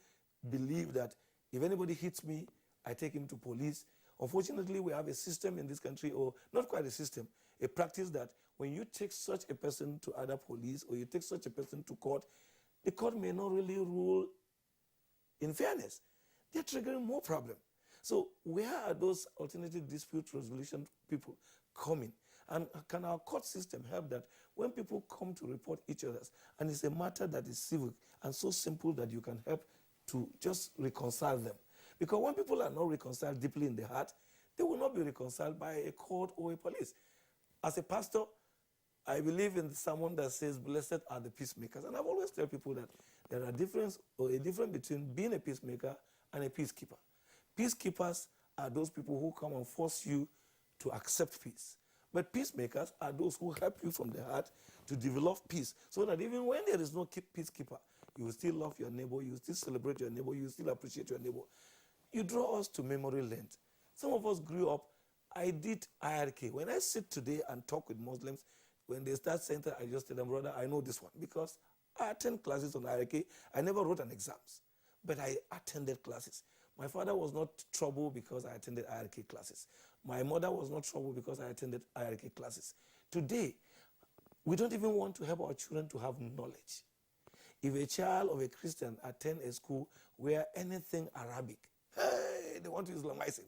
believe that if anybody hits me, I take him to police. Unfortunately, we have a system in this country, or not quite a system, a practice that when you take such a person to either police or you take such a person to court, the court may not really rule in fairness. They're triggering more problem. So where are those alternative dispute resolution people coming? And can our court system help that when people come to report each other's, and it's a matter that is civil and so simple that you can help to just reconcile them? Because when people are not reconciled deeply in the heart, they will not be reconciled by a court or a police. As a pastor, I believe in someone that says, blessed are the peacemakers. And I've always tell people that there are a difference between being a peacemaker and a peacekeeper. Peacekeepers are those people who come and force you to accept peace. But peacemakers are those who help you from the heart to develop peace, so that even when there is no peacekeeper, you will still love your neighbor, you will still celebrate your neighbor, you will still appreciate your neighbor. You draw us to memory lane. Some of us grew up, I did IRK. When I sit today and talk with Muslims, when they start saying that, I just tell them, brother, I know this one, because I attend classes on IRK. I never wrote an exams, but I attended classes. My father was not trouble because I attended IRK classes. My mother was not trouble because I attended IRK classes. Today, we don't even want to help our children to have knowledge. If a child of a Christian attend a school where anything Arabic, hey, they want to Islamize him.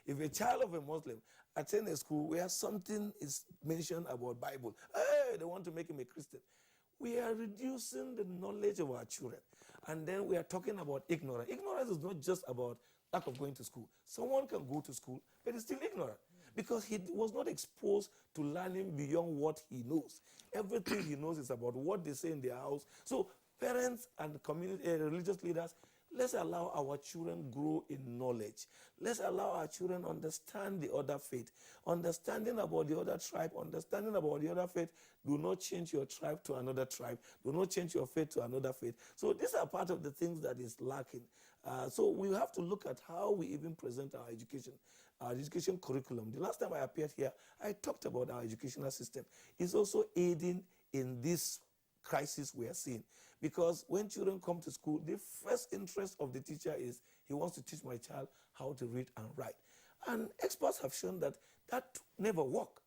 If a child of a Muslim attend a school where something is mentioned about Bible, hey, they want to make him a Christian. We are reducing the knowledge of our children. And then we are talking about ignorance. Ignorance is not just about lack of going to school. Someone can go to school, but he's still ignorant because he was not exposed to learning beyond what he knows. Everything he knows is about what they say in their house. So parents and community, religious leaders, let's allow our children grow in knowledge. Let's allow our children understand the other faith. Understanding about the other tribe, understanding about the other faith. Do not change your tribe to another tribe. Do not change your faith to another faith. So these are part of the things that is lacking. So we have to look at how we even present our education curriculum. The last time I appeared here, I talked about our educational system. It's also aiding in this crisis we are seeing. Because when children come to school, the first interest of the teacher is he wants to teach my child how to read and write. And experts have shown that that never works.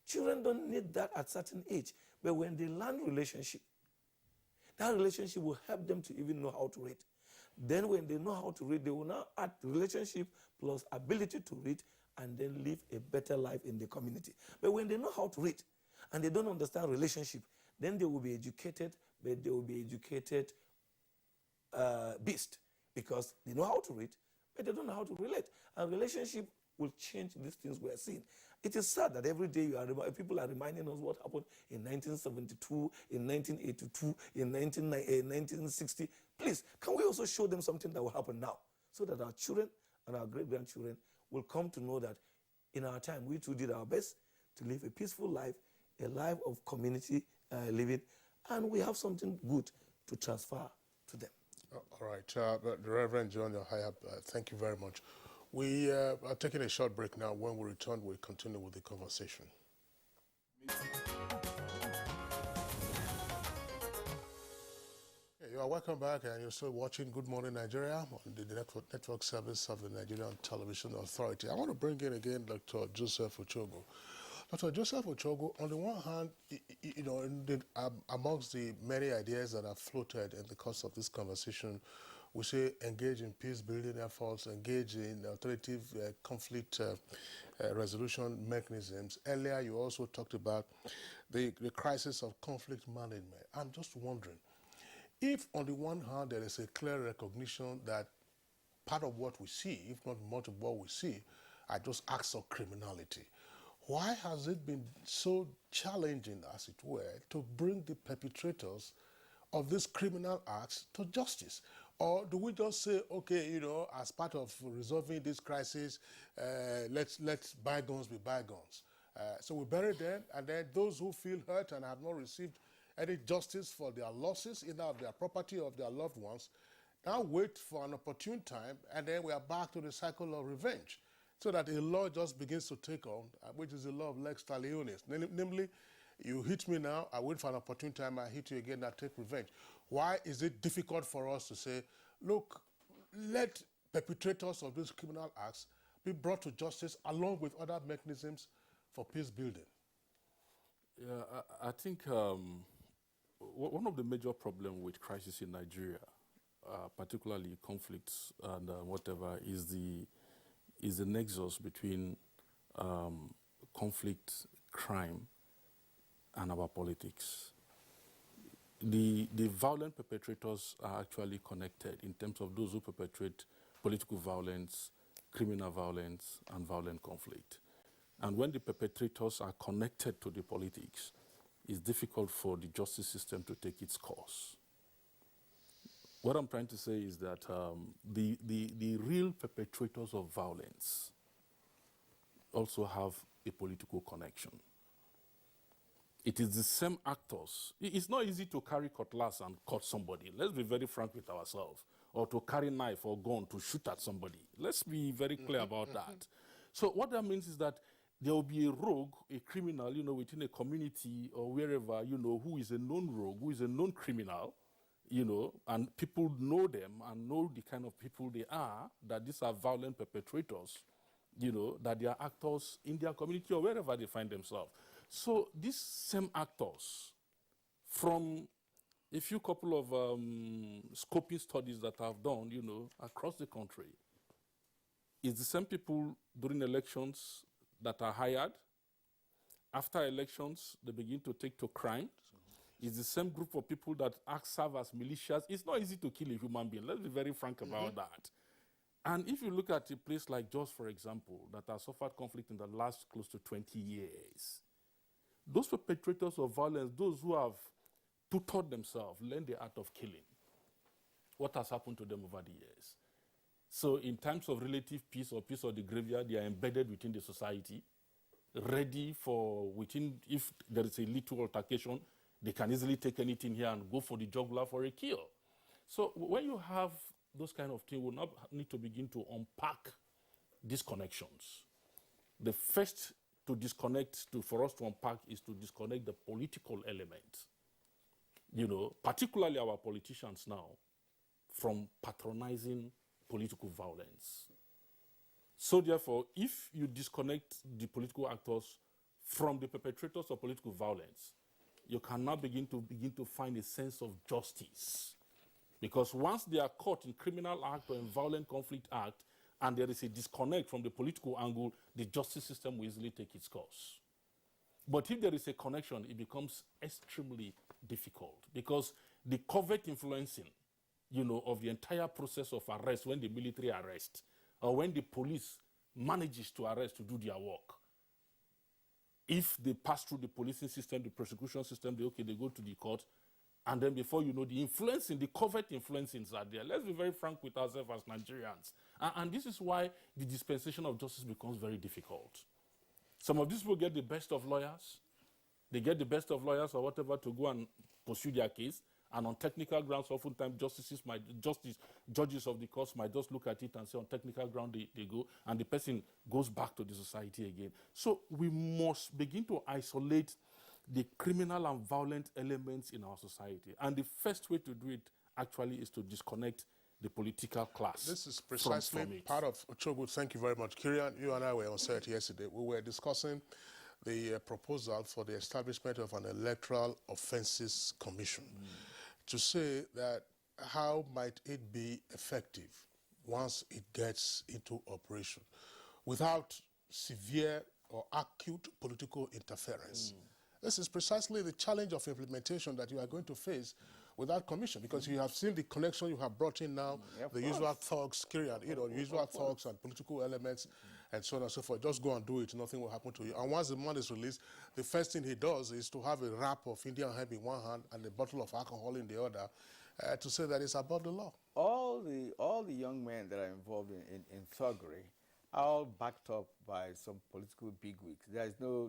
Children don't need that at certain age. But when they learn relationship, that relationship will help them to even know how to read. Then when they know how to read, they will now add relationship plus ability to read and then live a better life in the community. But when they know how to read and they don't understand relationship, then they will be educated, but they will be educated beast, because they know how to read, but they don't know how to relate. And relationship will change these things we are seeing. It is sad that every day people are reminding us what happened in 1972, in 1982, in 1960. Please, can we also show them something that will happen now, so that our children and our great-grandchildren will come to know that in our time, we too did our best to live a peaceful life, a life of community living, and we have something good to transfer to them. All right. The Reverend John Yahaya, thank you very much. We are taking a short break now. When we return, we'll continue with the conversation. You are welcome back, and you're still watching Good Morning Nigeria on the network service of the Nigerian Television Authority. I want to bring in again Dr. Joseph Ochogo. Dr. Joseph Ochogo, on the one hand, amongst the many ideas that are floated in the course of this conversation, we say engage in peace-building efforts, engage in alternative conflict resolution mechanisms. Earlier, you also talked about the crisis of conflict management. I'm just wondering, if on the one hand there is a clear recognition that part of what we see, if not much of what we see, are just acts of criminality, why has it been so challenging, as it were, to bring the perpetrators of these criminal acts to justice? Or do we just say, okay, as part of resolving this crisis, let's bygones be bygones? So we bury them, and then those who feel hurt and have not received any justice for their losses, either of their property or of their loved ones, now wait for an opportune time, and then we are back to the cycle of revenge. So that a law just begins to take on, which is the law of lex talionis. Namely, you hit me now, I wait for an opportune time, I hit you again, I take revenge. Why is it difficult for us to say, look, let perpetrators of these criminal acts be brought to justice along with other mechanisms for peace building? Yeah, I think one of the major problems with crisis in Nigeria, particularly conflicts and whatever, is the nexus between conflict, crime and our politics. The violent perpetrators are actually connected in terms of those who perpetrate political violence, criminal violence, and violent conflict. And when the perpetrators are connected to the politics, it's difficult for the justice system to take its course. What I'm trying to say is that the real perpetrators of violence also have a political connection. It is the same actors. It's not easy to carry cutlass and cut somebody. Let's be very frank with ourselves. Or to carry knife or gun to shoot at somebody. Let's be very clear about that. So what that means is that there will be a rogue, a criminal, within a community or wherever, who is a known rogue, who is a known criminal, and people know them and know the kind of people they are, that these are violent perpetrators, that they are actors in their community or wherever they find themselves. So these same actors, from a few couple of scoping studies that I've done, across the country, it's the same people during elections that are hired. After elections, they begin to take to crime. It's the same group of people that serve as militias. It's not easy to kill a human being. Let's be very frank about that. And if you look at a place like Jos, for example, that has suffered conflict in the last close to 20 years, those perpetrators of violence, those who have tutored themselves, learned the art of killing, what has happened to them over the years? So in times of relative peace or peace of the graveyard, they are embedded within the society, ready for if there is a little altercation, they can easily take anything here and go for the jugular for a kill. So when you have those kind of things, we'll now need to begin to unpack these connections. The first for us to unpack is to disconnect the political element. Particularly our politicians now, from patronizing political violence. So therefore, if you disconnect the political actors from the perpetrators of political violence, you can now begin to find a sense of justice. Because once they are caught in criminal act or in violent conflict act, and there is a disconnect from the political angle, the justice system will easily take its course. But if there is a connection, it becomes extremely difficult, because the covert influencing, of the entire process of arrest, when the military arrest, or when the police manages to arrest to do their work, if they pass through the policing system, the prosecution system, they go to the court, and then before you know, the covert influencings are there. Let's be very frank with ourselves as Nigerians. And this is why the dispensation of justice becomes very difficult. Some of these people get the best of lawyers. They get the best of lawyers or whatever to go and pursue their case. And on technical grounds, oftentimes judges of the courts might just look at it and say on technical ground they go, and the person goes back to the society again. So we must begin to isolate the criminal and violent elements in our society. And the first way to do it actually is to disconnect the political class. This is precisely from it. Part of Ochogu. Thank you very much. Kirian, you and I were on set yesterday. We were discussing the proposal for the establishment of an electoral offences commission to say that how might it be effective once it gets into operation without severe or acute political interference. This is precisely the challenge of implementation that you are going to face with that commission, because you have seen the connection you have brought in now, the usual thugs, usual thugs and political elements, and so on and so forth. Just go and do it, nothing will happen to you. And once the man is released, the first thing he does is to have a wrap of Indian hemp in one hand and a bottle of alcohol in the other, to say that it's above the law. All the young men that are involved in thuggery are all backed up by some political bigwigs. There's no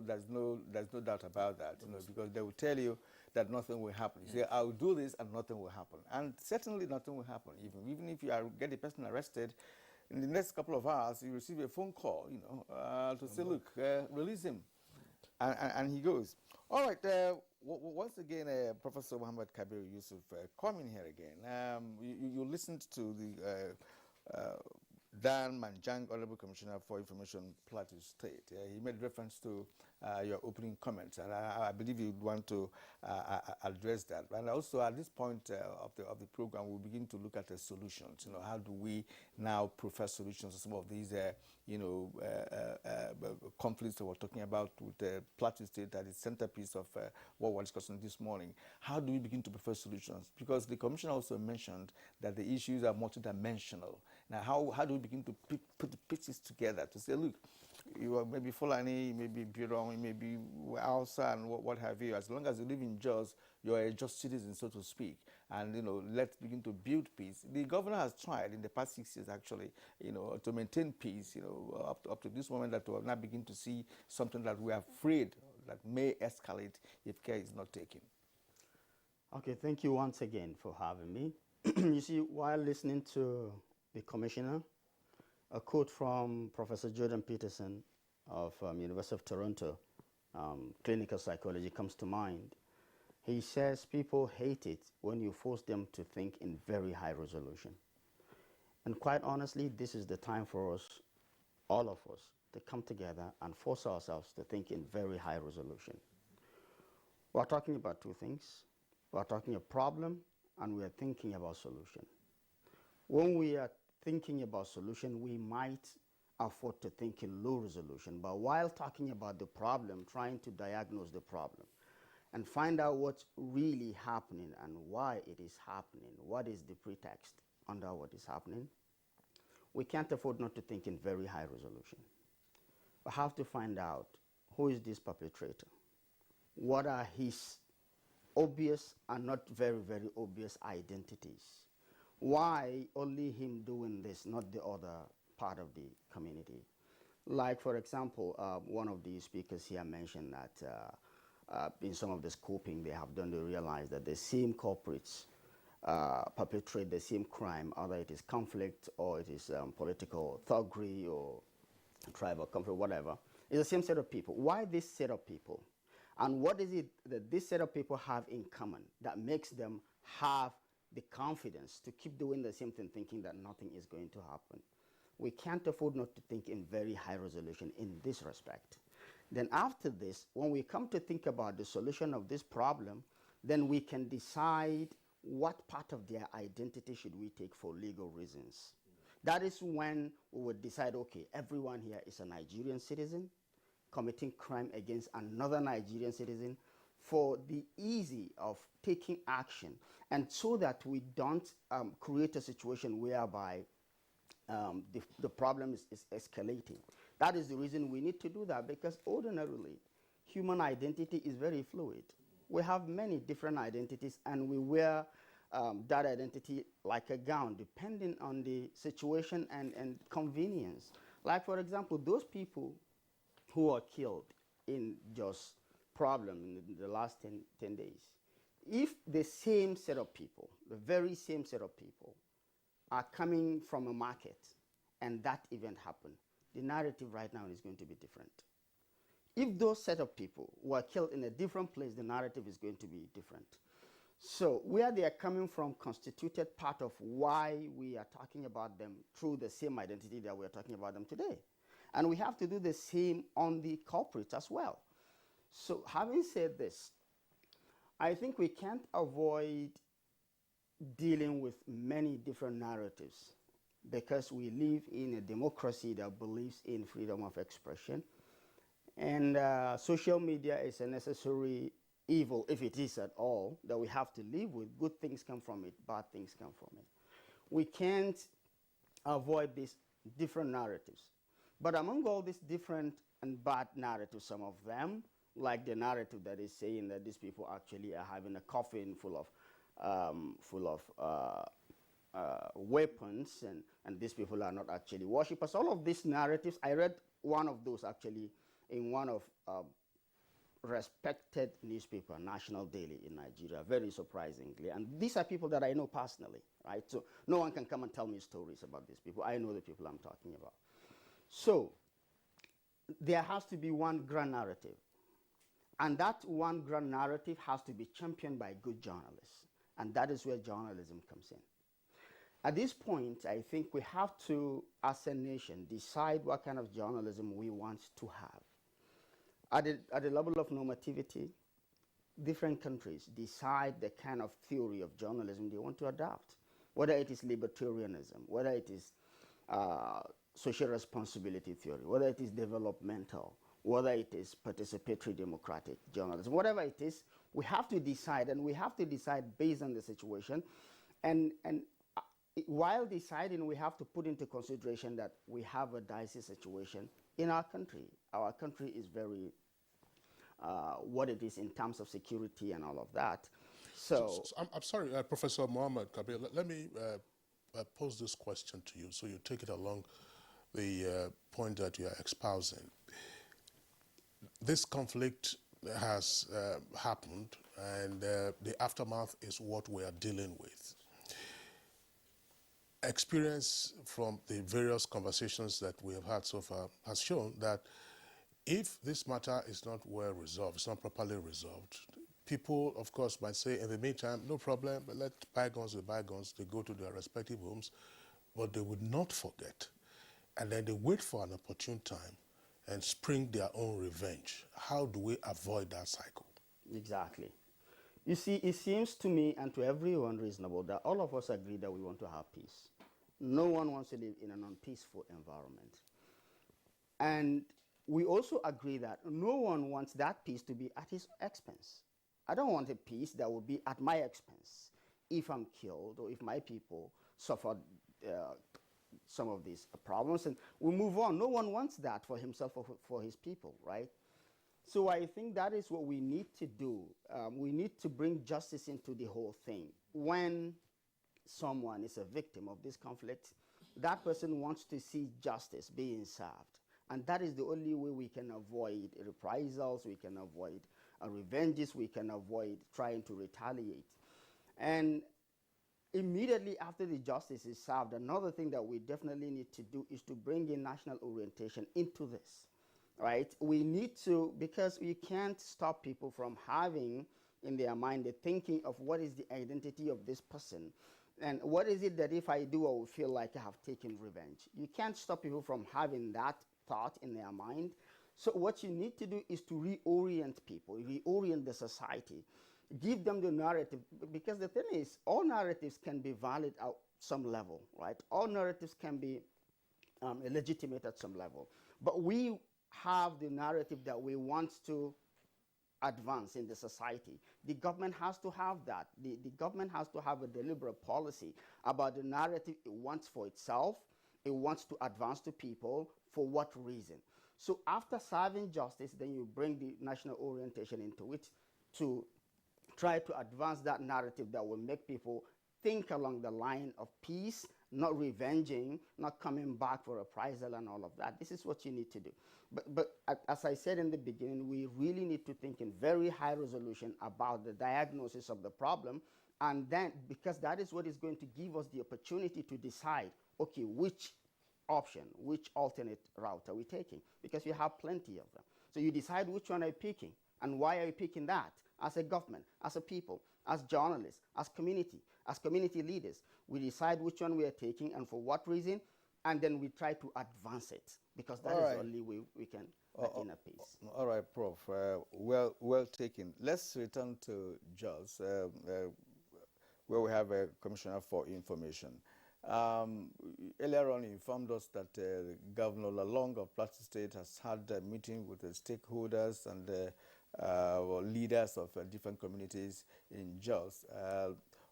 doubt about that, because they will tell you that nothing will happen. You say, I'll do this and nothing will happen. And certainly nothing will happen. Even if you get the person arrested, in the next couple of hours, you receive a phone call, to say, look, release him. And he goes. All right, once again, Professor Muhammad Kabir Yusuf, coming here again. You listened to the Dan Manjang, Honorable Commissioner for Information, Plateau State. He made reference to your opening comments, and I believe you want to address that. And also, at this point of the program, we'll begin to look at the solutions. You know, how do we now prefer solutions to some of these, conflicts that we're talking about with the Plateau State, that is centerpiece of what we're discussing this morning. How do we begin to prefer solutions? Because the Commissioner also mentioned that the issues are multidimensional. Now, how do we begin to put the pieces together to say, look, you are maybe Fulani, maybe Birong, maybe Hausa, and what have you. As long as you live in Jos, you are a Jos citizen, so to speak. And, you know, let's begin to build peace. The governor has tried in the past 6 years, actually, you know, to maintain peace, you know, up to this moment, that we have now begin to see something that we are afraid that may escalate if care is not taken. Okay, thank you once again for having me. You see, while listening to the commissioner, a quote from Professor Jordan Peterson of University of Toronto, clinical psychology, comes to mind. He says people hate it when you force them to think in very high resolution. And quite honestly, this is the time for us, all of us, to come together and force ourselves to think in very high resolution. We're talking about two things. We're talking a problem, and we are thinking about solution. When we are thinking about solution, we might afford to think in low resolution, but while talking about the problem, trying to diagnose the problem and find out what's really happening and why it is happening, what is the pretext under what is happening, we can't afford not to think in very high resolution. We have to find out who is this perpetrator, what are his obvious and not very, very obvious identities. Why only him doing this, not the other part of the community? Like, for example, one of the speakers here mentioned that in some of the scoping they have done, they realize that the same culprits perpetrate the same crime, either it is conflict or it is political thuggery or tribal conflict, whatever. It's the same set of people. Why this set of people? And what is it that this set of people have in common that makes them have the confidence to keep doing the same thing, thinking that nothing is going to happen? We can't afford not to think in very high resolution in this respect. Then after this, when we come to think about the solution of this problem, then we can decide what part of their identity should we take for legal reasons. That is when we would decide, okay, everyone here is a Nigerian citizen committing crime against another Nigerian citizen, for the easy of taking action, and so that we don't create a situation whereby the problem is escalating. That is the reason we need to do that, because ordinarily, human identity is very fluid. We have many different identities, and we wear that identity like a gown, depending on the situation and convenience. Like, for example, those people who are killed in just problem in the last 10 days. If the same set of people, the very same set of people, are coming from a market and that event happened, the narrative right now is going to be different. If those set of people were killed in a different place, the narrative is going to be different. So where they are coming from constituted part of why we are talking about them through the same identity that we are talking about them today. And we have to do the same on the culprits as well. So having said this, I think we can't avoid dealing with many different narratives because we live in a democracy that believes in freedom of expression. And social media is a necessary evil, if it is at all, that we have to live with. Good things come from it, bad things come from it. We can't avoid these different narratives. But among all these different and bad narratives, some of them, like the narrative that is saying that these people actually are having a coffin full of weapons, and these people are not actually worshippers. All of these narratives, I read one of those actually in one of respected newspaper, National Daily in Nigeria, very surprisingly. And these are people that I know personally, right? So no one can come and tell me stories about these people. I know the people I'm talking about. So there has to be one grand narrative. And that one grand narrative has to be championed by good journalists. And that is where journalism comes in. At this point, I think we have to, as a nation, decide what kind of journalism we want to have. At the level of normativity, different countries decide the kind of theory of journalism they want to adopt, whether it is libertarianism, whether it is social responsibility theory, whether it is developmental, whether it is participatory democratic journalism, whatever it is, we have to decide, and we have to decide based on the situation. And while deciding, we have to put into consideration that we have a dicey situation in our country. Our country is very what it is in terms of security and all of that. So I'm sorry, Professor Mohammed Kabir, let me pose this question to you so you take it along the point that you are espousing. This conflict has happened, and the aftermath is what we are dealing with. Experience from the various conversations that we have had so far has shown that if this matter is not well resolved, it's not properly resolved, people, of course, might say, in the meantime, no problem, but let bygones be bygones. They go to their respective homes, but they would not forget. And then they wait for an opportune time and spring their own revenge. How do we avoid that cycle? exactly. You see, it seems to me and to everyone reasonable that all of us agree that we want to have peace. No one wants to live in an unpeaceful environment. And we also agree that no one wants that peace to be at his expense. I don't want a peace that will be at my expense if I'm killed or if my people suffer some of these problems, and we move on. No one wants that for himself or for his people, right? So I think that is what we need to do. We need to bring justice into the whole thing. When someone is a victim of this conflict, that person wants to see justice being served. And that is the only way we can avoid reprisals, we can avoid revenges, we can avoid trying to retaliate. And immediately after the justice is served, another thing that we definitely need to do is to bring in national orientation into this, right? We need to, because you can't stop people from having in their mind the thinking of what is the identity of this person and what is it that if I do, I will feel like I have taken revenge. You can't stop people from having that thought in their mind. So what you need to do is to reorient people, reorient the society, give them the narrative, because the thing is, all narratives can be valid at some level, right? All narratives can be legitimate at some level. But we have the narrative that we want to advance in the society. The government has to have that. The government has to have a deliberate policy about the narrative it wants for itself, it wants to advance to people, for what reason. So after serving justice, then you bring the national orientation into it to try to advance that narrative that will make people think along the line of peace, not revenging, not coming back for reprisal and all of that. This is what you need to do. But as I said in the beginning, we really need to think in very high resolution about the diagnosis of the problem, and then, because that is what is going to give us the opportunity to decide, okay, which option, which alternate route are we taking? Because you have plenty of them. So you decide which one are you picking, and why are you picking that? As a government, as a people, as journalists, as community leaders, we decide which one we are taking and for what reason, and then we try to advance it, because that is the only way we can attain a peace. All right, Prof. Well taken. Let's return to Jos, where we have a commissioner for information. Earlier on, he informed us that Governor Lalong of Plateau State has had a meeting with the stakeholders and leaders of different communities in Jos,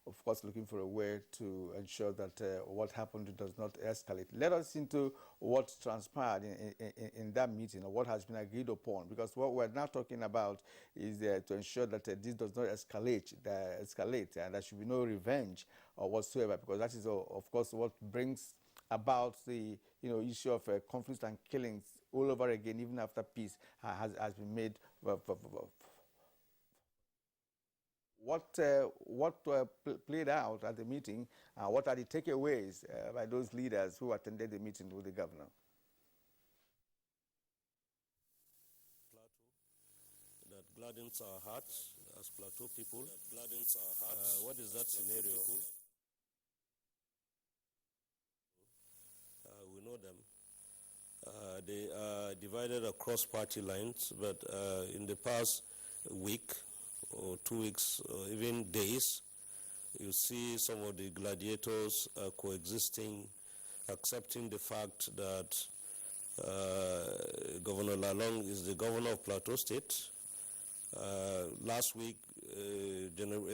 of course looking for a way to ensure that what happened does not escalate. Let us into what transpired in that meeting, or what has been agreed upon, because what we're now talking about is to ensure that this does not escalate, and there should be no revenge or whatsoever, because that is, of course, what brings about the issue of conflicts and killings all over again, even after peace has been made. What played out at the meeting? What are the takeaways by those leaders who attended the meeting with the governor? That gladdens our hearts as Plateau people. What is that scenario? them. They are divided across party lines, but in the past week or 2 weeks or even days, you see some of the gladiators coexisting, accepting the fact that Governor Lalong is the governor of Plateau State. Last week, General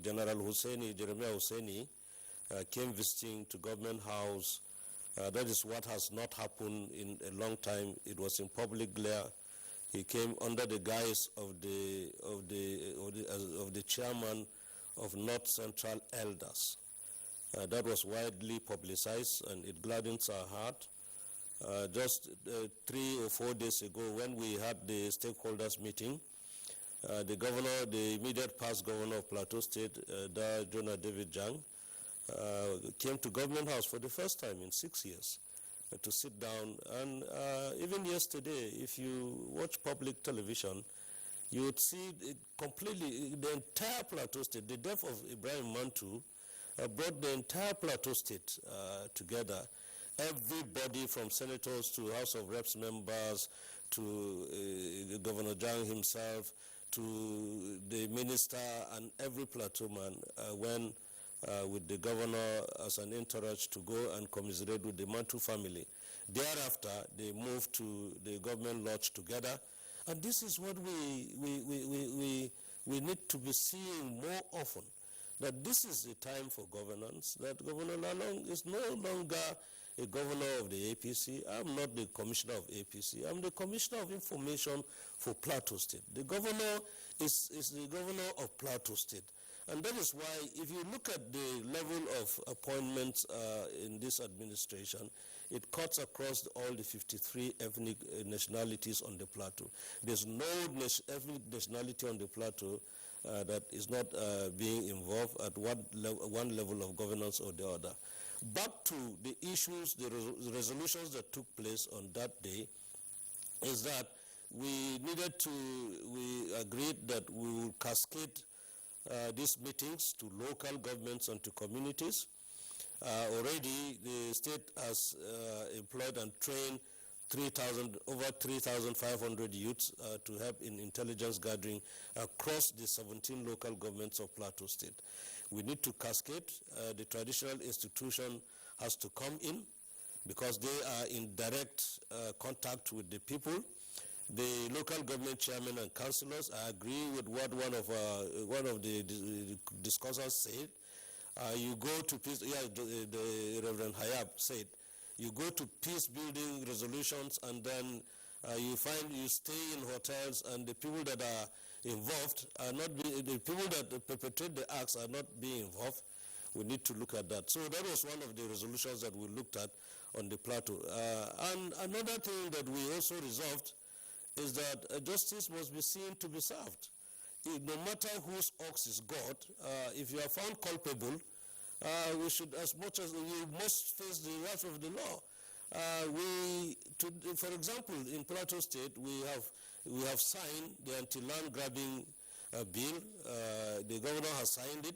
Jeremiah Hussaini, came visiting to Government House. That is what has not happened in a long time. It was in public glare. He came under the guise of the chairman of North Central Elders. That was widely publicized, and it gladdens our heart. Just 3 or 4 days ago, when we had the stakeholders meeting, the immediate past governor of Plateau State, Jonah David Jang, came to Government House for the first time in 6 years to sit down. And even yesterday, if you watch public television, you would see it completely, the entire Plateau State, the death of Ibrahim Mantu brought the entire Plateau State together. Everybody from senators to House of Reps members to Governor Jang himself to the minister and every Plateau man went with the governor as an entourage to go and commiserate with the Mantu family. Thereafter, they moved to the government lodge together. And this is what we need to be seeing more often, that this is the time for governance, that Governor Lalong is no longer a governor of the APC. I'm not the commissioner of APC. I'm the commissioner of information for Plateau State. The governor is the governor of Plateau State. And that is why, if you look at the level of appointments in this administration, it cuts across all the 53 ethnic nationalities on the plateau. There's no ethnic nationality on the plateau that is not being involved at one level of governance or the other. Back to the issues, the resolutions that took place on that day, is that we agreed that we will cascade these meetings to local governments and to communities. Already the state has employed and trained over 3,500 youths to help in intelligence gathering across the 17 local governments of Plateau State. We need to cascade. The traditional institution has to come in because they are in direct contact with the people. The local government chairmen and councillors, I agree with what one of the discussers said. You go to peace, the Reverend Hayab said, you go to peace building resolutions and then you stay in hotels and the people that are involved are not the people that perpetrate the acts are not being involved. We need to look at that. So that was one of the resolutions that we looked at on the plateau. And another thing that we also resolved is that justice must be seen to be served. No matter whose ox is God, if you are found culpable, we should, as much as we must face the wrath of the law. For example, in Plateau State, we have signed the anti-land grabbing bill. The governor has signed it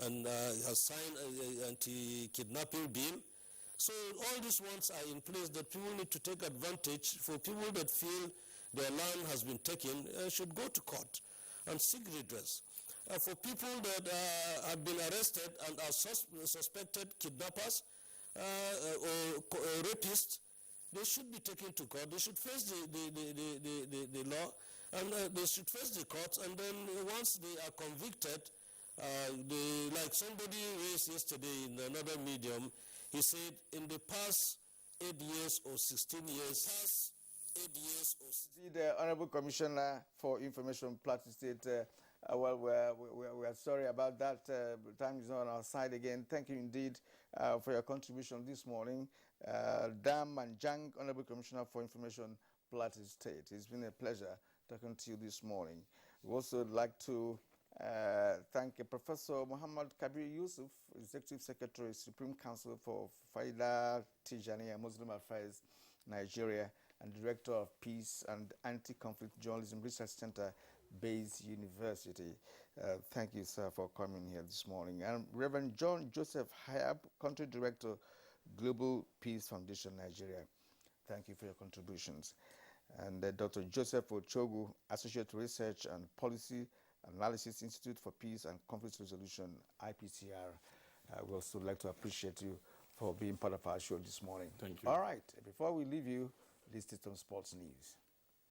and has signed an anti-kidnapping bill. So all these ones are in place that people need to take advantage. For people that feel their land has been taken, should go to court and seek redress. For people that have been arrested and are suspected kidnappers or rapists, they should be taken to court. They should face the law, and they should face the courts. And then once they are convicted, like somebody raised yesterday in another medium, he said in the past 8 years or 16 years, The Honorable Commissioner for Information, Plateau State, well, we are sorry about that. Time is not on our side again. Thank you indeed for your contribution this morning. Dam and Jang, Honorable Commissioner for Information, Plateau State. It's been a pleasure talking to you this morning. We also like to thank Professor Muhammad Kabir Yusuf, Executive Secretary, Supreme Council for Faida Tijaniya Muslim Affairs, Nigeria, and Director of Peace and Anti-Conflict Journalism Research Center, Bayes University. Thank you, sir, for coming here this morning. And Reverend John Joseph Hayab, Country Director, Global Peace Foundation, Nigeria. Thank you for your contributions. And Dr. Joseph Ochogu, Associate Research and Policy Analysis Institute for Peace and Conflict Resolution, IPCR. We also like to appreciate you for being part of our show this morning. Thank you. All right, before we leave you, let's take some sports news.